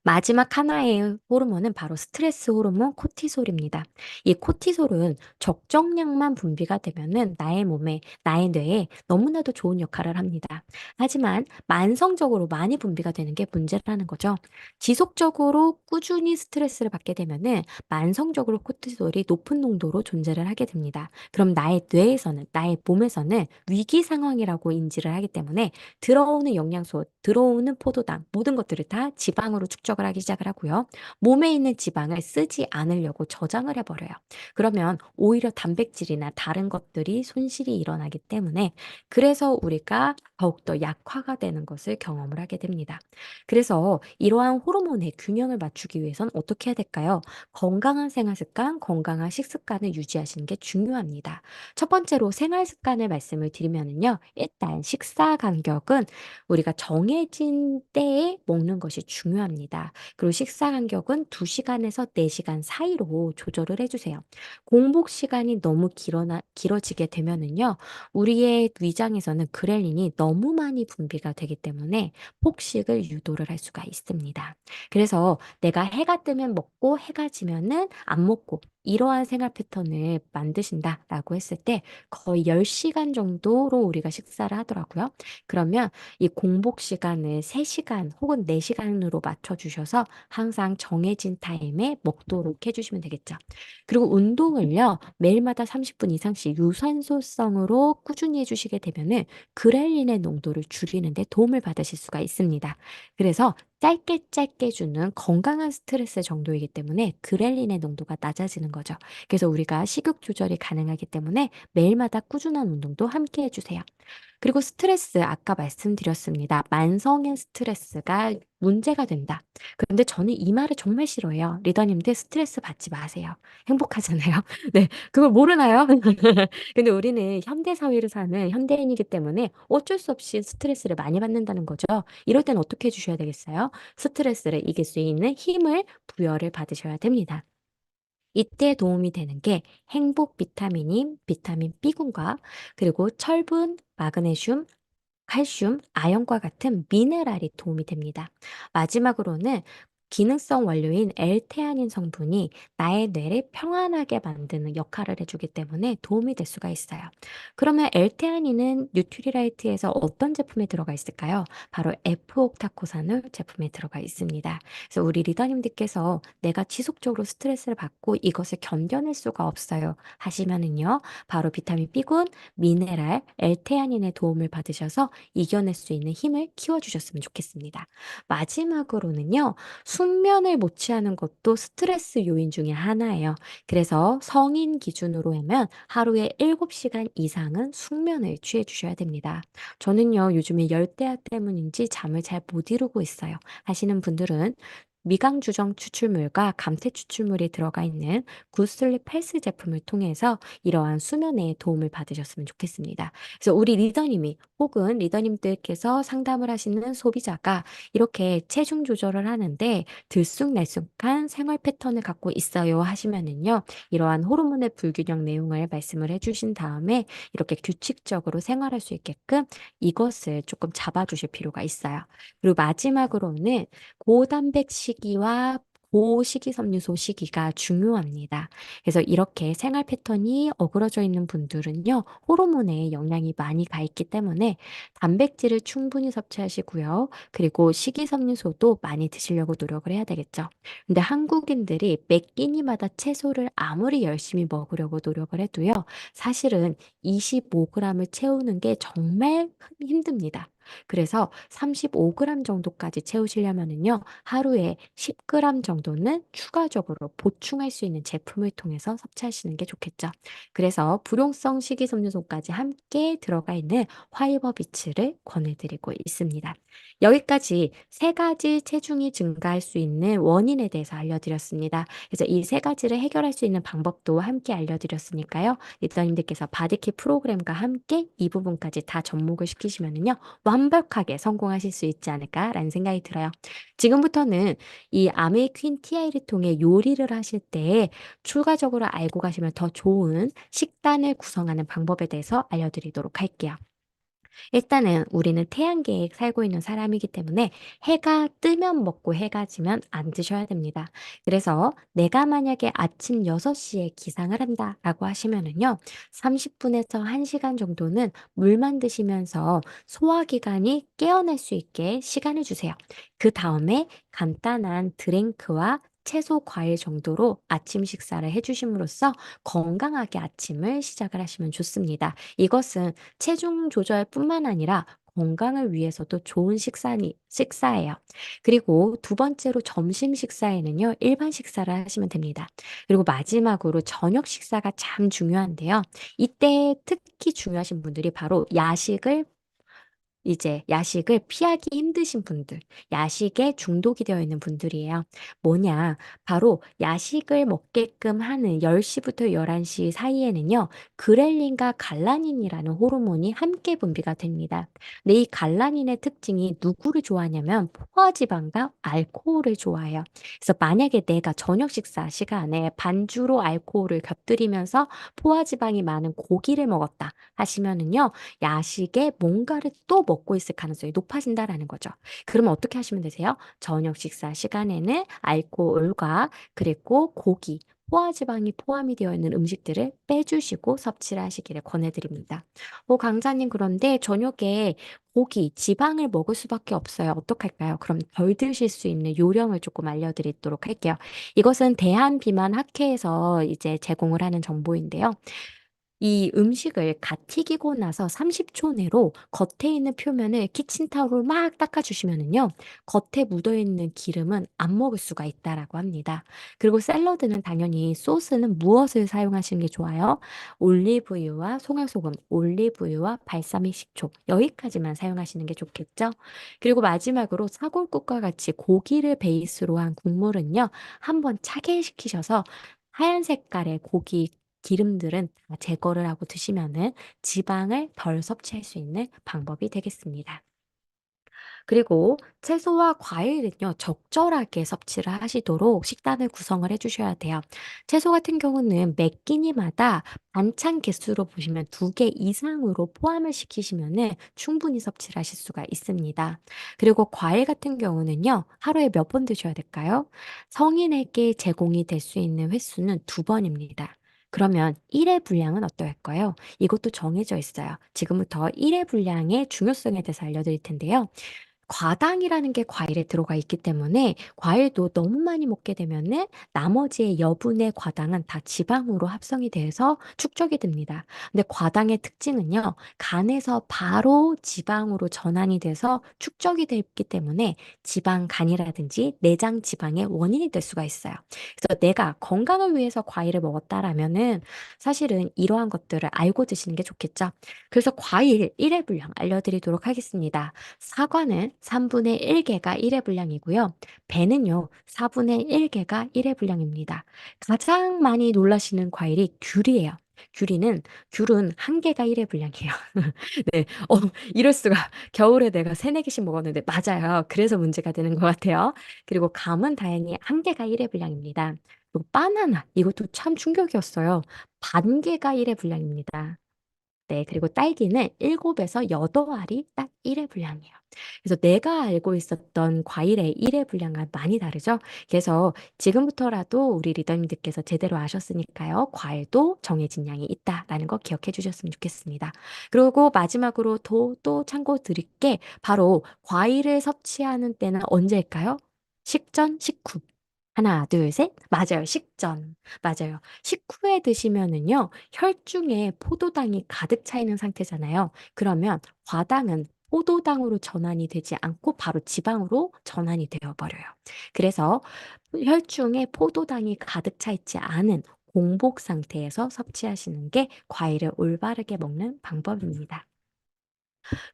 마지막 하나의 호르몬은 바로 스트레스 호르몬 코티솔입니다. 이 코티솔은 적정량만 분비가 되면은 나의 뇌에 너무나도 좋은 역할을 합니다. 하지만 만성적으로 많이 분비가 되는 게 문제라는 거죠. 지속적으로 꾸준히 스트레스를 받게 되면은 만성적으로 코티솔이 높은 농도로 존재를 하게 됩니다. 그럼 나의 몸에서는 위기 상황이라고 인지를 하기 때문에 들어오는 영양소, 들어오는 포도당, 모든 것들을 다 지방으로 축적을 하기 시작을 하고요. 몸에 있는 지방을 쓰지 않으려고 저장을 해버려요. 그러면 오히려 단백질이나 다른 것들이 손실이 일어나기 때문에 그래서 우리가 더욱더 약화가 되는 것을 경험을 하게 됩니다. 그래서 이러한 호르몬의 균형을 맞추기 위해선 어떻게 해야 될까요? 건강한 생활 습관, 건강한 식습관을 유지하시는 게 중요합니다. 첫 번째로 생활 습관을 말씀을 드리면은요. 일단 식사 간격은 우리가 정해진 때에 먹는 것이 중요합니다. 그리고 식사 간격은 2시간에서 4시간 사이로 조절을 해주세요. 공복 시간이 너무 길어지게 되면은요, 우리의 위장에서는 그렐린이 너무 많이 분비가 되기 때문에 폭식을 유도를 할 수가 있습니다. 그래서 내가 해가 뜨면 먹고 해가 지면은 안 먹고 이러한 생활 패턴을 만드신다라고 했을 때 거의 10시간 정도로 우리가 식사를 하더라고요. 그러면 이 공복 시간을 3시간 혹은 4시간으로 맞춰주셔서 항상 정해진 타임에 먹도록 해주시면 되겠죠. 그리고 운동을요, 매일마다 30분 이상씩 유산소성으로 꾸준히 해주시게 되면은 그렐린의 농도를 줄이는데 도움을 받으실 수가 있습니다. 그래서 짧게 짧게 주는 건강한 스트레스 정도이기 때문에 그렐린의 농도가 낮아지는 거죠. 그래서 우리가 식욕 조절이 가능하기 때문에 매일마다 꾸준한 운동도 함께 해주세요. 그리고 스트레스, 아까 말씀드렸습니다. 만성의 스트레스가 문제가 된다. 그런데 저는 이 말을 정말 싫어해요. 리더님들 스트레스 받지 마세요. 행복하잖아요. 네, 그걸 모르나요? 근데 우리는 현대 사회를 사는 현대인이기 때문에 어쩔 수 없이 스트레스를 많이 받는다는 거죠. 이럴 땐 어떻게 해주셔야 되겠어요? 스트레스를 이길 수 있는 힘을 부여를 받으셔야 됩니다. 이때 도움이 되는 게 행복 비타민인 비타민 B군과 그리고 철분, 마그네슘, 칼슘, 아연과 같은 미네랄이 도움이 됩니다. 마지막으로는 기능성 원료인 L테아닌 성분이 나의 뇌를 평안하게 만드는 역할을 해주기 때문에 도움이 될 수가 있어요. 그러면 L테아닌은 뉴트리라이트에서 어떤 제품에 들어가 있을까요? 바로 F옥타코사놀 제품에 들어가 있습니다. 그래서 우리 리더님들께서 내가 지속적으로 스트레스를 받고 이것을 견뎌낼 수가 없어요 하시면은요, 바로 비타민 B군, 미네랄, L테아닌의 도움을 받으셔서 이겨낼 수 있는 힘을 키워주셨으면 좋겠습니다. 마지막으로는요, 숙면을 못 취하는 것도 스트레스 요인 중에 하나예요. 그래서 성인 기준으로 하면 하루에 7시간 이상은 숙면을 취해 주셔야 됩니다. 저는요, 요즘에 열대야 때문인지 잠을 잘 못 이루고 있어요 하시는 분들은 미강주정 추출물과 감퇴 추출물이 들어가 있는 굿슬립 헬스 제품을 통해서 이러한 수면에 도움을 받으셨으면 좋겠습니다. 그래서 우리 리더님이 혹은 리더님들께서 상담을 하시는 소비자가 이렇게 체중 조절을 하는데 들쑥날쑥한 생활 패턴을 갖고 있어요 하시면은요, 이러한 호르몬의 불균형 내용을 말씀을 해주신 다음에 이렇게 규칙적으로 생활할 수 있게끔 이것을 조금 잡아주실 필요가 있어요. 그리고 마지막으로는 고단백 시기와 고식이섬유소 시기가 중요합니다. 그래서 이렇게 생활 패턴이 어그러져 있는 분들은요, 호르몬에 영향이 많이 가 있기 때문에 단백질을 충분히 섭취하시고요. 그리고 식이섬유소도 많이 드시려고 노력을 해야 되겠죠. 근데 한국인들이 매 끼니마다 채소를 아무리 열심히 먹으려고 노력을 해도요, 사실은 25g을 채우는 게 정말 힘듭니다. 그래서 35g 정도까지 채우시려면은요, 하루에 10g 정도는 추가적으로 보충할 수 있는 제품을 통해서 섭취하시는 게 좋겠죠. 그래서 불용성 식이섬유소까지 함께 들어가 있는 화이버비츠를 권해드리고 있습니다. 여기까지 세 가지 체중이 증가할 수 있는 원인에 대해서 알려드렸습니다. 그래서 이 세 가지를 해결할 수 있는 방법도 함께 알려드렸으니까요. 리더님들께서 바디키 프로그램과 함께 이 부분까지 다 접목을 시키시면은요, 완벽하게 성공하실 수 있지 않을까라는 생각이 들어요. 지금부터는 이 아메이 퀸 TI를 통해 요리를 하실 때 추가적으로 알고 가시면 더 좋은 식단을 구성하는 방법에 대해서 알려드리도록 할게요. 일단은 우리는 태양계에 살고 있는 사람이기 때문에 해가 뜨면 먹고 해가 지면 안 드셔야 됩니다. 그래서 내가 만약에 아침 6시에 기상을 한다라고 하시면은요, 30분에서 1시간 정도는 물만 드시면서 소화기관이 깨어날 수 있게 시간을 주세요. 그 다음에 간단한 드링크와 채소, 과일 정도로 아침 식사를 해주심으로써 건강하게 아침을 시작을 하시면 좋습니다. 이것은 체중 조절뿐만 아니라 건강을 위해서도 좋은 식사예요. 그리고 두 번째로 점심 식사에는요, 일반 식사를 하시면 됩니다. 그리고 마지막으로 저녁 식사가 참 중요한데요. 이때 특히 중요하신 분들이 바로 야식을 피하기 힘드신 분들, 야식에 중독이 되어 있는 분들이에요. 뭐냐? 바로 야식을 먹게끔 하는 10시부터 11시 사이에는요, 그렐린과 갈라닌이라는 호르몬이 함께 분비가 됩니다. 근데 이 갈라닌의 특징이 누구를 좋아하냐면 포화지방과 알코올을 좋아해요. 그래서 만약에 내가 저녁 식사 시간에 반주로 알코올을 곁들이면서 포화지방이 많은 고기를 먹었다 하시면은요, 야식에 뭔가를 또 먹고 있을 가능성이 높아진다라는 거죠. 그러면 어떻게 하시면 되세요? 저녁 식사 시간에는 알코올과 그리고 고기, 포화지방이 포함이 되어 있는 음식들을 빼주시고 섭취를 하시기를 권해드립니다. 강사님, 그런데 저녁에 고기, 지방을 먹을 수밖에 없어요. 어떡할까요? 그럼 덜 드실 수 있는 요령을 조금 알려드리도록 할게요. 이것은 대한비만학회에서 이제 제공을 하는 정보인데요. 이 음식을 갓 튀기고 나서 30초 내로 겉에 있는 표면을 키친타올로 막 닦아주시면은요, 겉에 묻어있는 기름은 안 먹을 수가 있다라고 합니다. 그리고 샐러드는 당연히 소스는 무엇을 사용하시는 게 좋아요? 올리브유와 송화소금, 올리브유와 발사믹 식초, 여기까지만 사용하시는 게 좋겠죠? 그리고 마지막으로 사골국과 같이 고기를 베이스로 한 국물은요, 한번 차게 식히셔서 하얀 색깔의 고기 기름들은 다 제거를 하고 드시면은 지방을 덜 섭취할 수 있는 방법이 되겠습니다. 그리고 채소와 과일은요, 적절하게 섭취를 하시도록 식단을 구성을 해주셔야 돼요. 채소 같은 경우는 매 끼니마다 반찬 개수로 보시면 2개 이상으로 포함을 시키시면은 충분히 섭취를 하실 수가 있습니다. 그리고 과일 같은 경우는요, 하루에 몇 번 드셔야 될까요? 성인에게 제공이 될 수 있는 횟수는 2번입니다. 그러면 1회 분량은 어떨까요? 이것도 정해져 있어요. 지금부터 1회 분량의 중요성에 대해서 알려드릴 텐데요. 과당이라는 게 과일에 들어가 있기 때문에 과일도 너무 많이 먹게 되면은 나머지의 여분의 과당은 다 지방으로 합성이 돼서 축적이 됩니다. 근데 과당의 특징은요, 간에서 바로 지방으로 전환이 돼서 축적이 되기 때문에 지방간이라든지 내장 지방의 원인이 될 수가 있어요. 그래서 내가 건강을 위해서 과일을 먹었다라면은 사실은 이러한 것들을 알고 드시는 게 좋겠죠. 그래서 과일 1회 분량 알려드리도록 하겠습니다. 사과는 3분의 1개가 1회 분량이고요. 배는요, 4분의 1개가 1회 분량입니다. 가장 많이 놀라시는 과일이 귤이에요. 귤은 1개가 1회 분량이에요. 네, 이럴 수가. 겨울에 내가 3, 4개씩 먹었는데, 맞아요. 그래서 문제가 되는 것 같아요. 그리고 감은 다행히 1개가 1회 분량입니다. 그리고 바나나, 이것도 참 충격이었어요. 반 개가 1회 분량입니다. 네, 그리고 딸기는 7에서 8알이 딱 1회 분량이에요. 그래서 내가 알고 있었던 과일의 1회 분량과 많이 다르죠? 그래서 지금부터라도 우리 리더님들께서 제대로 아셨으니까요. 과일도 정해진 양이 있다라는 거 기억해 주셨으면 좋겠습니다. 그리고 마지막으로 또 참고 드릴 게 바로 과일을 섭취하는 때는 언제일까요? 식전, 식후. 하나, 둘, 셋. 맞아요. 식전. 맞아요. 식후에 드시면은요, 혈중에 포도당이 가득 차 있는 상태잖아요. 그러면 과당은 포도당으로 전환이 되지 않고 바로 지방으로 전환이 되어버려요. 그래서 혈중에 포도당이 가득 차 있지 않은 공복 상태에서 섭취하시는 게 과일을 올바르게 먹는 방법입니다.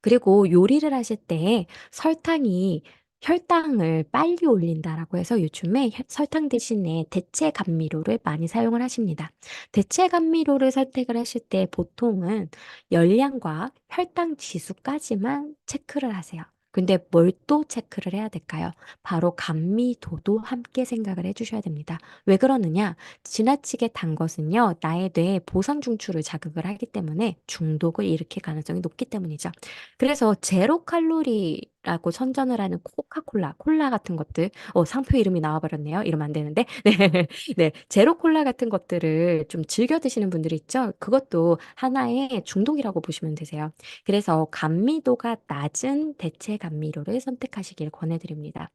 그리고 요리를 하실 때 설탕이 혈당을 빨리 올린다라고 해서 요즘에 설탕 대신에 대체 감미료를 많이 사용을 하십니다. 대체 감미료를 선택을 하실 때 보통은 열량과 혈당 지수까지만 체크를 하세요. 근데 뭘 또 체크를 해야 될까요? 바로 감미도도 함께 생각을 해주셔야 됩니다. 왜 그러느냐? 지나치게 단 것은요, 나의 뇌에 보상 중추를 자극을 하기 때문에 중독을 일으킬 가능성이 높기 때문이죠. 그래서 제로 칼로리라고 선전을 하는 코카콜라, 콜라 같은 것들, 상표 이름이 나와버렸네요. 이러면 안 되는데. 네, 네, 제로 콜라 같은 것들을 좀 즐겨 드시는 분들이 있죠. 그것도 하나의 중독이라고 보시면 되세요. 그래서 감미도가 낮은 대체 감미료를 선택하시길 권해드립니다.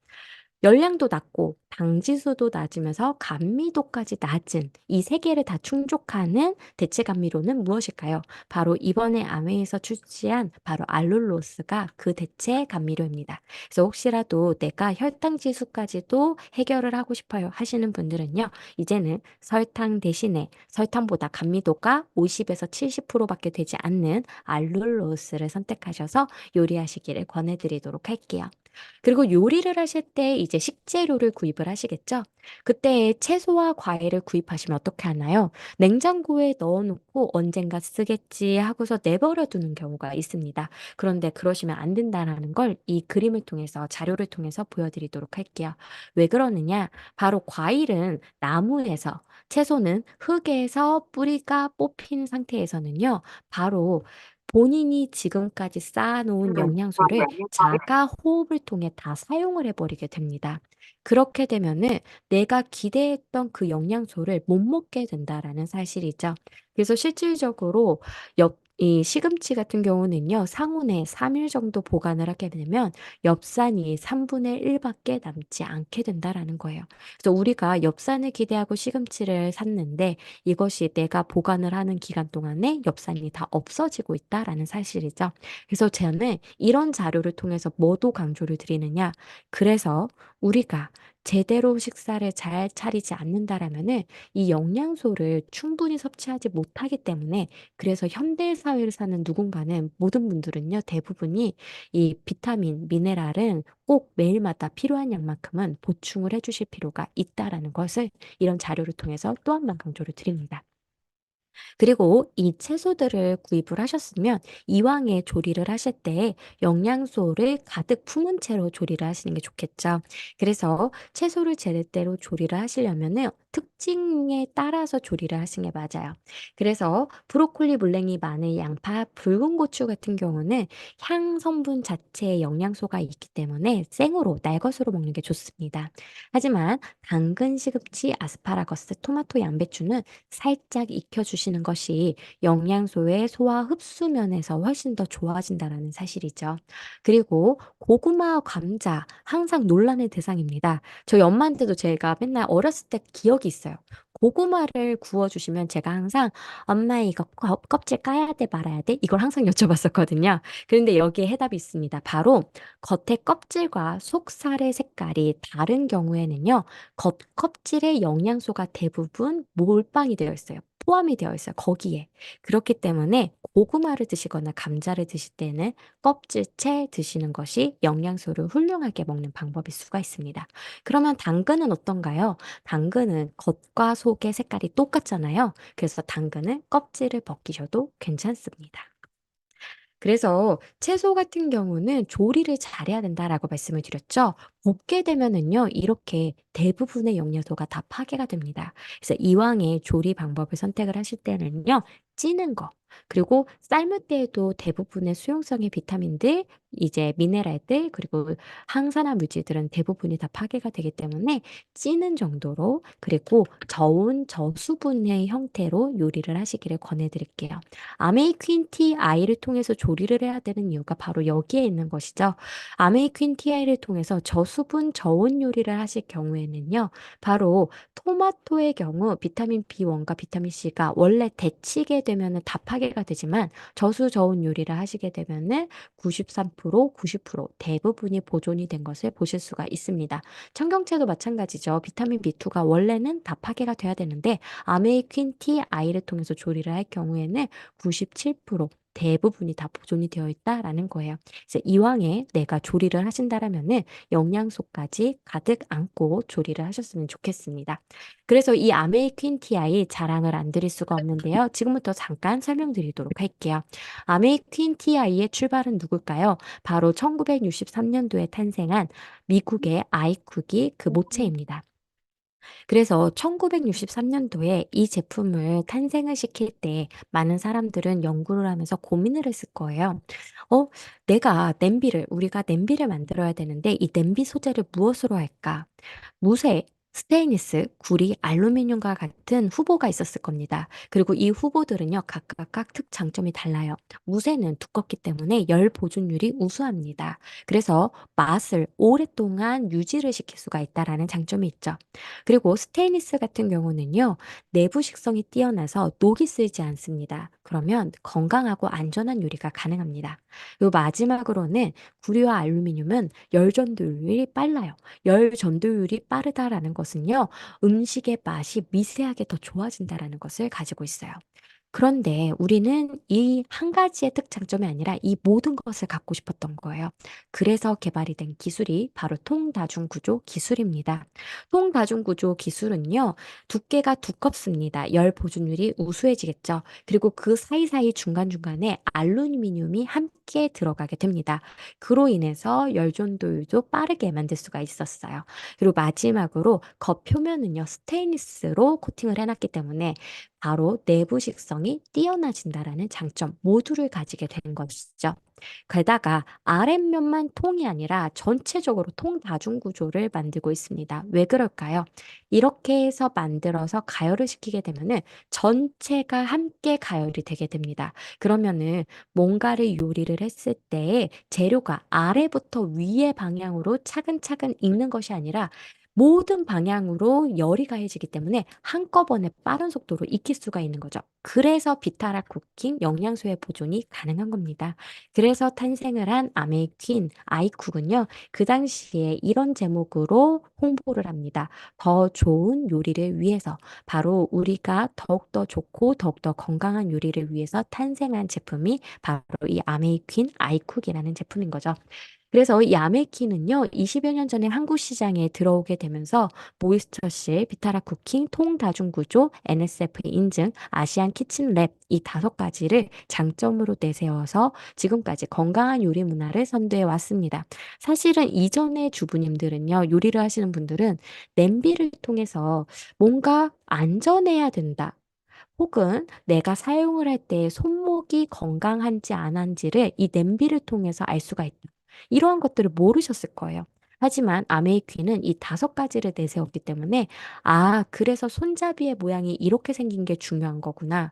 열량도 낮고 당지수도 낮으면서 감미도까지 낮은 이 세 개를 다 충족하는 대체 감미료는 무엇일까요? 바로 이번에 아메에서 출시한 바로 알룰로스가 그 대체 감미료입니다. 그래서 혹시라도 내가 혈당 지수까지도 해결을 하고 싶어요 하시는 분들은요. 이제는 설탕 대신에 설탕보다 감미도가 50에서 70%밖에 되지 않는 알룰로스를 선택하셔서 요리하시기를 권해드리도록 할게요. 그리고 요리를 하실 때 이제 식재료를 구입을 하시겠죠? 그때 채소와 과일을 구입하시면 어떻게 하나요? 냉장고에 넣어놓고 언젠가 쓰겠지 하고서 내버려 두는 경우가 있습니다. 그런데 그러시면 안 된다라는 걸 이 그림을 통해서 자료를 통해서 보여드리도록 할게요. 왜 그러느냐? 바로 과일은 나무에서, 채소는 흙에서 뿌리가 뽑힌 상태에서는요, 바로 본인이 지금까지 쌓아놓은 영양소를 자가 호흡을 통해 다 사용을 해버리게 됩니다. 그렇게 되면은 내가 기대했던 그 영양소를 못 먹게 된다라는 사실이죠. 그래서 실질적으로 이 시금치 같은 경우는요, 상온에 3일 정도 보관을 하게 되면 엽산이 3분의 1밖에 남지 않게 된다라는 거예요. 그래서 우리가 엽산을 기대하고 시금치를 샀는데 이것이 내가 보관을 하는 기간 동안에 엽산이 다 없어지고 있다라는 사실이죠. 그래서 저는 이런 자료를 통해서 뭐도 강조를 드리느냐. 그래서 우리가 제대로 식사를 잘 차리지 않는다라면은 이 영양소를 충분히 섭취하지 못하기 때문에 그래서 현대 사회를 사는 누군가는 모든 분들은요 대부분이 이 비타민, 미네랄은 꼭 매일마다 필요한 양만큼은 보충을 해주실 필요가 있다라는 것을 이런 자료를 통해서 또 한 번 강조를 드립니다. 그리고 이 채소들을 구입을 하셨으면 이왕에 조리를 하실 때 영양소를 가득 품은 채로 조리를 하시는 게 좋겠죠. 그래서 채소를 제때로 조리를 하시려면은 특징에 따라서 조리를 하시는 게 맞아요. 그래서 브로콜리, 물냉이, 마늘, 양파, 붉은 고추 같은 경우는 향 성분 자체에 영양소가 있기 때문에 생으로 날 것으로 먹는 게 좋습니다. 하지만 당근, 시금치, 아스파라거스, 토마토, 양배추는 살짝 익혀주시는 것이 영양소의 소화 흡수 면에서 훨씬 더 좋아진다라는 사실이죠. 그리고 고구마, 감자 항상 논란의 대상입니다. 저희 엄마한테도 제가 맨날 어렸을 때 기억이 있어요. 고구마를 구워주시면 제가 항상 엄마 이거 껍질 까야 돼 말아야 돼? 이걸 항상 여쭤봤었거든요. 그런데 여기에 해답이 있습니다. 바로 겉의 껍질과 속살의 색깔이 다른 경우에는요. 겉 껍질에 영양소가 대부분 몰빵이 되어 있어요. 포함이 되어 있어요. 거기에. 그렇기 때문에 고구마를 드시거나 감자를 드실 때는 껍질째 드시는 것이 영양소를 훌륭하게 먹는 방법일 수가 있습니다. 그러면 당근은 어떤가요? 당근은 겉과 속의 색깔이 똑같잖아요. 그래서 당근은 껍질을 벗기셔도 괜찮습니다. 그래서 채소 같은 경우는 조리를 잘해야 된다라고 말씀을 드렸죠. 볶게 되면은요, 이렇게 대부분의 영양소가 다 파괴가 됩니다. 그래서 이왕의 조리 방법을 선택을 하실 때는요, 찌는 거, 그리고 삶을 때에도 대부분의 수용성의 비타민들, 이제 미네랄들, 그리고 항산화 물질들은 대부분이 다 파괴가 되기 때문에 찌는 정도로, 그리고 저온 저수분의 형태로 요리를 하시기를 권해드릴게요. 아메이 퀸티 아이를 통해서 조리를 해야 되는 이유가 바로 여기에 있는 것이죠. 아메이 퀸티 아이를 통해서 저수분 저온 요리를 하실 경우에는요. 바로 토마토의 경우 비타민 B1과 비타민 C가 원래 데치게 되면은 다 파괴가 되지만 저수 저온 요리를 하시게 되면은 93% 80%, 90% 대부분이 보존이 된 것을 보실 수가 있습니다. 청경채도 마찬가지죠. 비타민 B2가 원래는 다 파괴가 돼야 되는데 아메이 퀸티 아이를 통해서 조리를 할 경우에는 97% 대부분이 다 보존이 되어 있다라는 거예요. 그래서 이왕에 내가 조리를 하신다라면은 영양소까지 가득 안고 조리를 하셨으면 좋겠습니다. 그래서 이 아메이 퀸티아이 자랑을 안 드릴 수가 없는데요. 지금부터 잠깐 설명드리도록 할게요. 아메이 퀸티아이의 출발은 누굴까요? 바로 1963년도에 탄생한 미국의 아이쿡이 그 모체입니다. 그래서 1963년도에 이 제품을 탄생을 시킬 때 많은 사람들은 연구를 하면서 고민을 했을 거예요. 어, 우리가 냄비를 만들어야 되는데 이 냄비 소재를 무엇으로 할까? 무쇠, 스테인리스, 구리, 알루미늄과 같은 후보가 있었을 겁니다. 그리고 이 후보들은요, 각각 특장점이 달라요. 무쇠는 두껍기 때문에 열 보존율이 우수합니다. 그래서 맛을 오랫동안 유지를 시킬 수가 있다라는 장점이 있죠. 그리고 스테인리스 같은 경우는요, 내부 식성이 뛰어나서 녹이 슬지 않습니다. 그러면 건강하고 안전한 요리가 가능합니다. 그리고 마지막으로는 구리와 알루미늄은 열 전도율이 빨라요. 열 전도율이 빠르다라는 것은요, 음식의 맛이 미세하게 더 좋아진다라는 것을 가지고 있어요. 그런데 우리는 이 한 가지의 특장점이 아니라 이 모든 것을 갖고 싶었던 거예요. 그래서 개발이 된 기술이 바로 통다중구조 기술입니다. 통다중구조 기술은요, 두께가 두껍습니다. 열 보존율이 우수해지겠죠. 그리고 그 사이사이 중간중간에 알루미늄이 함께 들어가게 됩니다. 그로 인해서 열전도율도 빠르게 만들 수가 있었어요. 그리고 마지막으로 겉표면은요, 스테인리스로 코팅을 해놨기 때문에 바로 내부 식성이 뛰어나진다라는 장점 모두를 가지게 된 것이죠. 게다가 아랫면만 통이 아니라 전체적으로 통 다중 구조를 만들고 있습니다. 왜 그럴까요? 이렇게 해서 만들어서 가열을 시키게 되면은 전체가 함께 가열이 되게 됩니다. 그러면은 뭔가를 요리를 했을 때 재료가 아래부터 위의 방향으로 차근차근 익는 것이 아니라 모든 방향으로 열이 가해지기 때문에 한꺼번에 빠른 속도로 익힐 수가 있는 거죠. 그래서 비타라 쿠킹 영양소의 보존이 가능한 겁니다. 그래서 탄생을 한 아메이퀸 아이쿡은요, 그 당시에 이런 제목으로 홍보를 합니다. 더 좋은 요리를 위해서, 바로 우리가 더욱더 좋고 더욱더 건강한 요리를 위해서 탄생한 제품이 바로 이 아메이퀸 아이쿡이라는 제품인 거죠. 그래서 이 아메이퀸은요, 20여 년 전에 한국 시장에 들어오게 되면서 모이스처실, 비타라 쿠킹, 통다중구조, NSF 인증, 아시안 키친랩 이 5가지를 장점으로 내세워서 지금까지 건강한 요리 문화를 선도해 왔습니다. 사실은 이전의 주부님들은요, 요리를 하시는 분들은 냄비를 통해서 뭔가 안전해야 된다. 혹은 내가 사용을 할 때 손목이 건강한지 안 한지를 이 냄비를 통해서 알 수가 있다. 이러한 것들을 모르셨을 거예요. 하지만 아메이퀸은 이 5가지를 내세웠기 때문에, 그래서 손잡이의 모양이 이렇게 생긴 게 중요한 거구나.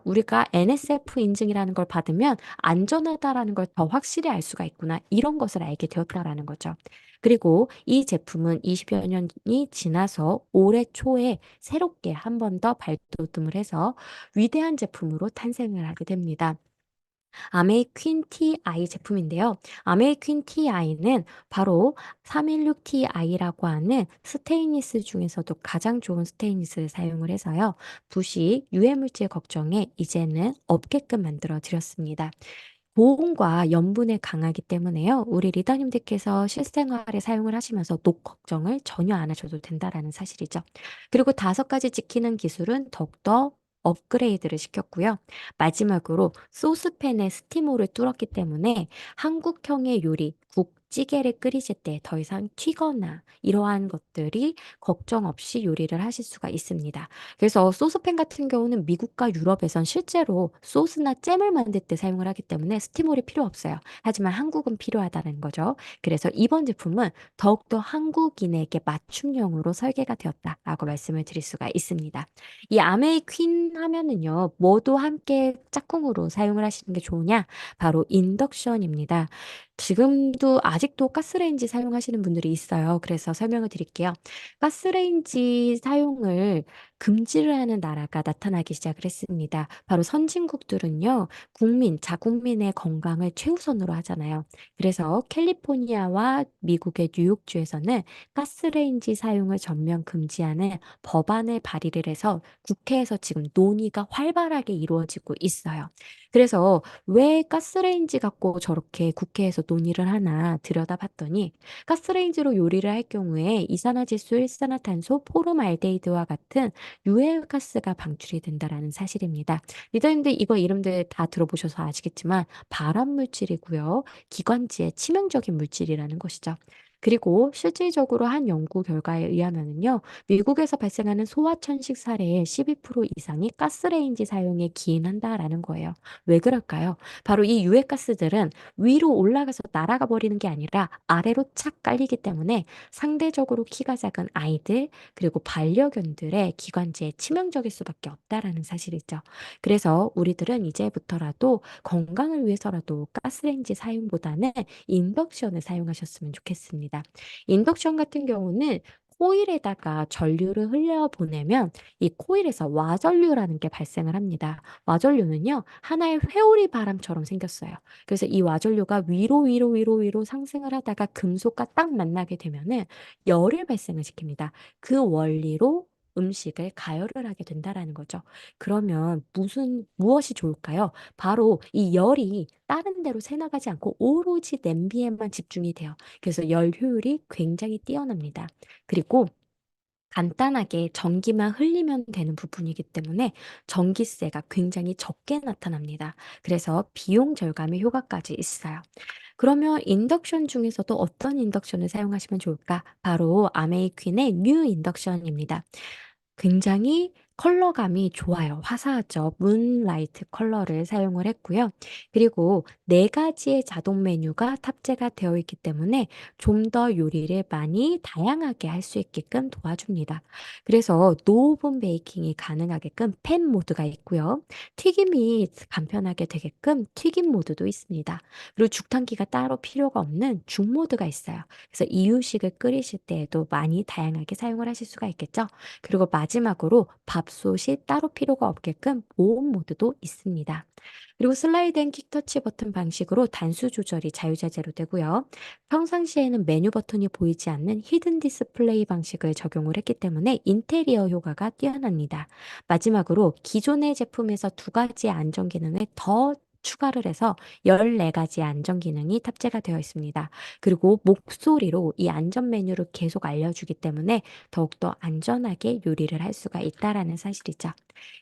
우리가 NSF 인증이라는 걸 받으면 안전하다라는 걸 더 확실히 알 수가 있구나. 이런 것을 알게 되었다라는 거죠. 그리고 이 제품은 20여 년이 지나서 올해 초에 새롭게 한 번 더 발돋움을 해서 위대한 제품으로 탄생을 하게 됩니다. 아메이 퀸티 아이 제품인데요. 아메이 퀸티 아이는 바로 316Ti라고 하는 스테인리스 중에서도 가장 좋은 스테인리스를 사용을 해서요. 부식, 유해물질 걱정에 이제는 없게끔 만들어 드렸습니다. 보온과 염분에 강하기 때문에요. 우리 리더님들께서 실생활에 사용을 하시면서 녹 걱정을 전혀 안 하셔도 된다라는 사실이죠. 그리고 5가지 지키는 기술은 더욱더 업그레이드를 시켰고요. 마지막으로 소스팬에 스티모를 뚫었기 때문에 한국형의 요리, 국, 찌개를 끓이실 때 더 이상 튀거나 이러한 것들이 걱정 없이 요리를 하실 수가 있습니다. 그래서 소스팬 같은 경우는 미국과 유럽에선 실제로 소스나 잼을 만들 때 사용을 하기 때문에 스티몰이 필요 없어요. 하지만 한국은 필요하다는 거죠. 그래서 이번 제품은 더욱더 한국인에게 맞춤형으로 설계가 되었다라고 말씀을 드릴 수가 있습니다. 이 아메이 퀸 하면은요, 뭐도 함께 짝꿍으로 사용을 하시는 게 좋으냐? 바로 인덕션입니다. 지금도 아직도 가스레인지 사용하시는 분들이 있어요. 그래서 설명을 드릴게요. 가스레인지 사용을 금지를 하는 나라가 나타나기 시작을 했습니다. 바로 선진국들은요, 자국민의 건강을 최우선으로 하잖아요. 그래서 캘리포니아와 미국의 뉴욕주에서는 가스레인지 사용을 전면 금지하는 법안을 발의를 해서 국회에서 지금 논의가 활발하게 이루어지고 있어요. 그래서 왜 가스레인지 갖고 저렇게 국회에서 논의를 하나 들여다봤더니 가스레인지로 요리를 할 경우에 이산화질소, 일산화탄소, 포름알데히드와 같은 유해가스가 방출이 된다라는 사실입니다. 리더님들 이거 이름들 다 들어보셔서 아시겠지만 발암 물질이고요. 기관지에 치명적인 물질이라는 것이죠. 그리고 실질적으로 한 연구 결과에 의하면요, 미국에서 발생하는 소아천식 사례의 12% 이상이 가스레인지 사용에 기인한다라는 거예요. 왜 그럴까요? 바로 이 유해가스들은 위로 올라가서 날아가 버리는 게 아니라 아래로 착 깔리기 때문에 상대적으로 키가 작은 아이들, 그리고 반려견들의 기관지에 치명적일 수밖에 없다라는 사실이죠. 그래서 우리들은 이제부터라도 건강을 위해서라도 가스레인지 사용보다는 인덕션을 사용하셨으면 좋겠습니다. 인덕션 같은 경우는 코일에다가 전류를 흘려보내면 이 코일에서 와전류라는 게 발생을 합니다. 와전류는요, 하나의 회오리 바람처럼 생겼어요. 그래서 이 와전류가 위로 상승을 하다가 금속과 딱 만나게 되면은 열을 발생을 시킵니다. 그 원리로 음식을 가열을 하게 된다라는 거죠. 그러면 무엇이 좋을까요? 바로 이 열이 다른 데로 새나가지 않고 오로지 냄비에만 집중이 돼요. 그래서 열 효율이 굉장히 뛰어납니다. 그리고 간단하게 전기만 흘리면 되는 부분이기 때문에 전기세가 굉장히 적게 나타납니다. 그래서 비용 절감의 효과까지 있어요. 그러면 인덕션 중에서도 어떤 인덕션을 사용하시면 좋을까? 바로 아메이퀸의 뉴 인덕션입니다. 굉장히 컬러감이 좋아요. 화사하죠. 문라이트 컬러를 사용을 했고요. 그리고 네 가지의 자동 메뉴가 탑재가 되어 있기 때문에 좀 더 요리를 많이 다양하게 할 수 있게끔 도와줍니다. 그래서 노오븐 베이킹이 가능하게끔 팬 모드가 있고요. 튀김이 간편하게 되게끔 튀김 모드도 있습니다. 그리고 죽탕기가 따로 필요가 없는 죽 모드가 있어요. 그래서 이유식을 끓이실 때에도 많이 다양하게 사용을 하실 수가 있겠죠. 그리고 마지막으로 밥솥이 따로 필요가 없게끔 보온 모드도 있습니다. 그리고 슬라이드 앤 킥터치 버튼 방식으로 단수 조절이 자유자재로 되고요. 평상시에는 메뉴 버튼이 보이지 않는 히든 디스플레이 방식을 적용을 했기 때문에 인테리어 효과가 뛰어납니다. 마지막으로 기존의 제품에서 두 가지의 안전 기능을 더 추가를 해서 14가지 안전 기능이 탑재가 되어 있습니다. 그리고 목소리로 이 안전 메뉴를 계속 알려주기 때문에 더욱더 안전하게 요리를 할 수가 있다라는 사실이죠.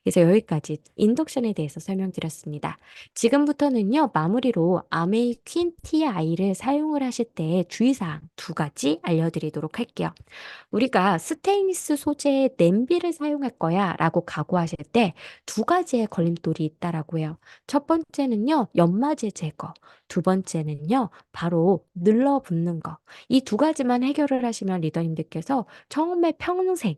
그래서 여기까지 인덕션에 대해서 설명드렸습니다. 지금부터는요, 마무리로 아메이 퀸 TI를 사용을 하실 때 주의사항 두 가지 알려드리도록 할게요. 우리가 스테인리스 소재의 냄비를 사용할 거야 라고 각오하실 때 두 가지의 걸림돌이 있다라고 해요. 첫 번째는요, 연마제 제거. 두 번째는요, 바로 늘러붙는 거. 이 두 가지만 해결을 하시면 리더님들께서 처음에 평생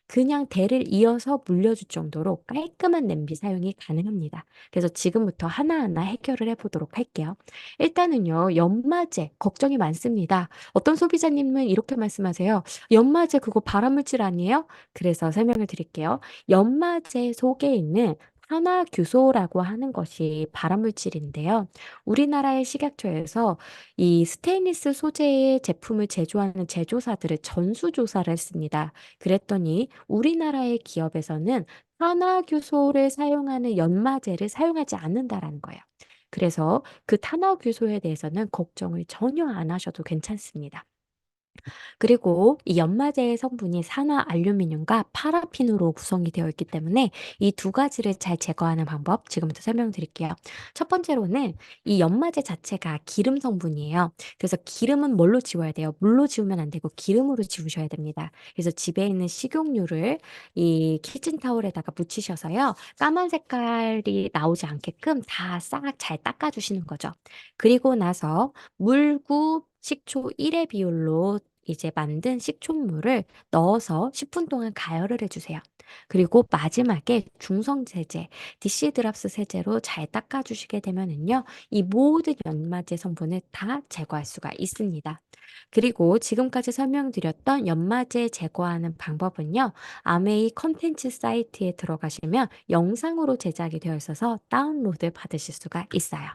그냥 대를 이어서 물려줄 정도로 깔끔한 냄비 사용이 가능합니다. 그래서 지금부터 하나하나 해결을 해보도록 할게요. 일단은요, 연마제 걱정이 많습니다. 어떤 소비자님은 이렇게 말씀하세요. 연마제 그거 발암물질 아니에요? 그래서 설명을 드릴게요. 연마제 속에 있는 산화규소라고 하는 것이 발암물질인데요. 우리나라의 식약처에서 이 스테인리스 소재의 제품을 제조하는 제조사들을 전수조사를 했습니다. 그랬더니 우리나라의 기업에서는 탄화규소를 사용하는 연마제를 사용하지 않는다라는 거예요. 그래서 그 탄화규소에 대해서는 걱정을 전혀 안 하셔도 괜찮습니다. 그리고 이 연마제의 성분이 산화 알루미늄과 파라핀으로 구성이 되어 있기 때문에 이 두 가지를 잘 제거하는 방법 지금부터 설명드릴게요. 첫 번째로는 이 연마제 자체가 기름 성분이에요. 그래서 기름은 뭘로 지워야 돼요? 물로 지우면 안 되고 기름으로 지우셔야 됩니다. 그래서 집에 있는 식용유를 이 키친타올에다가 묻히셔서요. 까만 색깔이 나오지 않게끔 다 싹 잘 닦아주시는 거죠. 그리고 나서 물구 식초 1의 비율로 이제 만든 식초물을 넣어서 10분 동안 가열을 해주세요. 그리고 마지막에 중성 세제, 디시드랍스 세제로 잘 닦아주시게 되면은요, 이 모든 연마제 성분을 다 제거할 수가 있습니다. 그리고 지금까지 설명드렸던 연마제 제거하는 방법은요, 아메이 컨텐츠 사이트에 들어가시면 영상으로 제작이 되어 있어서 다운로드 받으실 수가 있어요.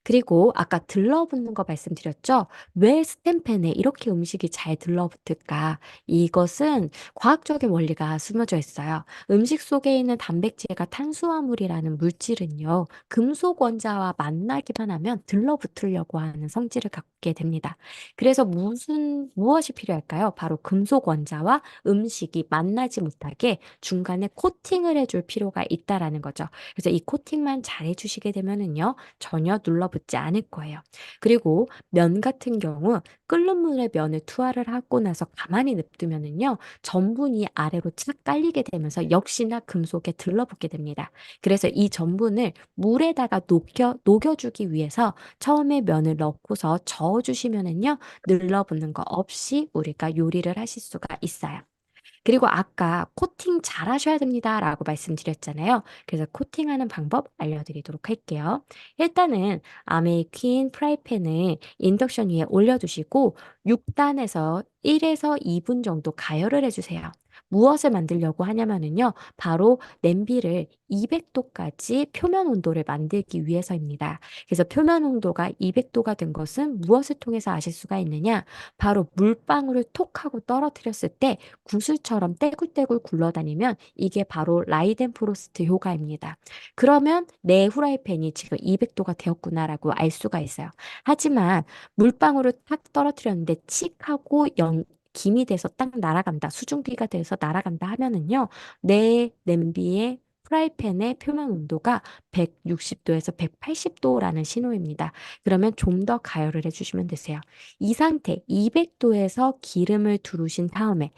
그리고 아까 들러붙는 거 말씀드렸죠? 왜 스텐펜에 이렇게 음식이 잘 들러붙을까? 이것은 과학적인 원리가 숨어져 있어요. 음식 속에 있는 단백질과 탄수화물이라는 물질은요, 금속 원자와 만나기만 하면 들러붙으려고 하는 성질을 갖게 됩니다. 그래서 무엇이 필요할까요? 바로 금속 원자와 음식이 만나지 못하게 중간에 코팅을 해줄 필요가 있다라는 거죠. 그래서 이 코팅만 잘 해주시게 되면은요, 전혀 눌러붙지 않을 거예요. 그리고 면 같은 경우 끓는 물에 면을 투하를 하고 나서 가만히 냅두면은요, 전분이 아래로 착 깔리게 되면서 역시나 금속에 들러붙게 됩니다. 그래서 이 전분을 물에다가 녹여주기 위해서 처음에 면을 넣고서 저어주시면은요, 눌러붙는 거 없이 우리가 요리를 하실 수가 있어요. 그리고 아까 코팅 잘 하셔야 됩니다라고 말씀드렸잖아요. 그래서 코팅하는 방법 알려드리도록 할게요. 일단은 아메이 퀸 프라이팬을 인덕션 위에 올려두시고 6단에서 1에서 2분 정도 가열을 해주세요. 무엇을 만들려고 하냐면요, 바로 냄비를 200도까지 표면 온도를 만들기 위해서입니다. 그래서 표면 온도가 200도가 된 것은 무엇을 통해서 아실 수가 있느냐? 바로 물방울을 톡 하고 떨어뜨렸을 때 구슬처럼 떼굴떼굴 굴러다니면 이게 바로 라이덴프로스트 효과입니다. 그러면 내 후라이팬이 지금 200도가 되었구나라고 알 수가 있어요. 하지만 물방울을 탁 떨어뜨렸는데 칙 하고 김이 돼서 딱 날아간다. 수증기가 돼서 날아간다 하면은요, 내 냄비의 프라이팬의 표면 온도가 160도에서 180도라는 신호입니다. 그러면 좀 더 가열을 해주시면 되세요. 이 상태 200도에서 기름을 두르신 다음에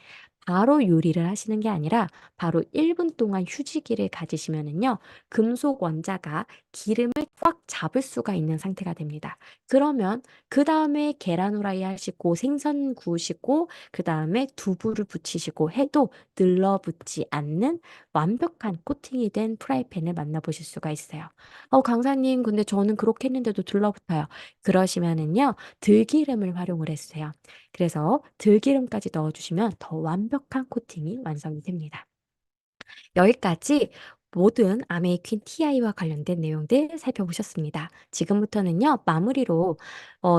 바로 요리를 하시는 게 아니라 바로 1분 동안 휴지기를 가지시면은요, 금속 원자가 기름을 꽉 잡을 수가 있는 상태가 됩니다. 그러면 그 다음에 계란 후라이 하시고 생선 구우시고 그 다음에 두부를 붙이시고 해도 들러붙지 않는 완벽한 코팅이 된 프라이팬을 만나보실 수가 있어요. 강사님, 근데 저는 그렇게 했는데도 들러붙어요. 그러시면은요, 들기름을 활용을 했어요. 그래서 들기름까지 넣어주시면 더 완벽한 코팅이 완성이 됩니다. 여기까지 모든 아메이퀸 TI와 관련된 내용들 살펴보셨습니다. 지금부터는요, 마무리로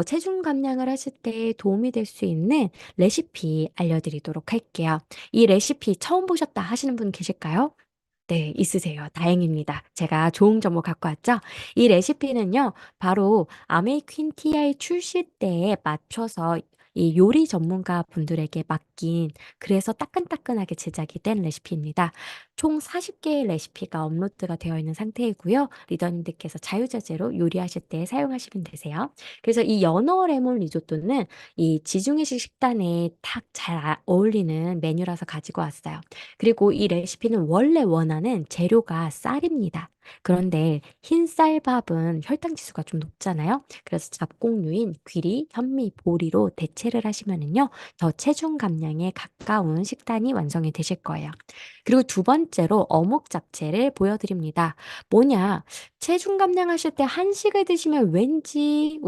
체중 감량을 하실 때 도움이 될 수 있는 레시피 알려드리도록 할게요. 이 레시피 처음 보셨다 하시는 분 계실까요? 네, 있으세요. 다행입니다. 제가 좋은 정보 갖고 왔죠? 이 레시피는요, 바로 아메이퀸 TI 출시 때에 맞춰서 이 요리 전문가 분들에게 맡긴, 그래서 따끈따끈하게 제작이 된 레시피입니다. 총 40개의 레시피가 업로드가 되어 있는 상태이고요. 리더님들께서 자유자재로 요리하실 때 사용하시면 되세요. 그래서 이 연어 레몬 리조또는 이 지중해식 식단에 딱 잘 어울리는 메뉴라서 가지고 왔어요. 그리고 이 레시피는 원래 원하는 재료가 쌀입니다. 그런데 흰 쌀밥은 혈당 지수가 좀 높잖아요. 그래서 잡곡류인 귀리, 현미, 보리로 대체를 하시면은요, 더 체중 감량에 가까운 식단이 완성이 되실 거예요. 그리고 두 번째로 어묵 잡채를 보여드립니다. 뭐냐? 체중 감량하실 때 한식을 드시면 왠지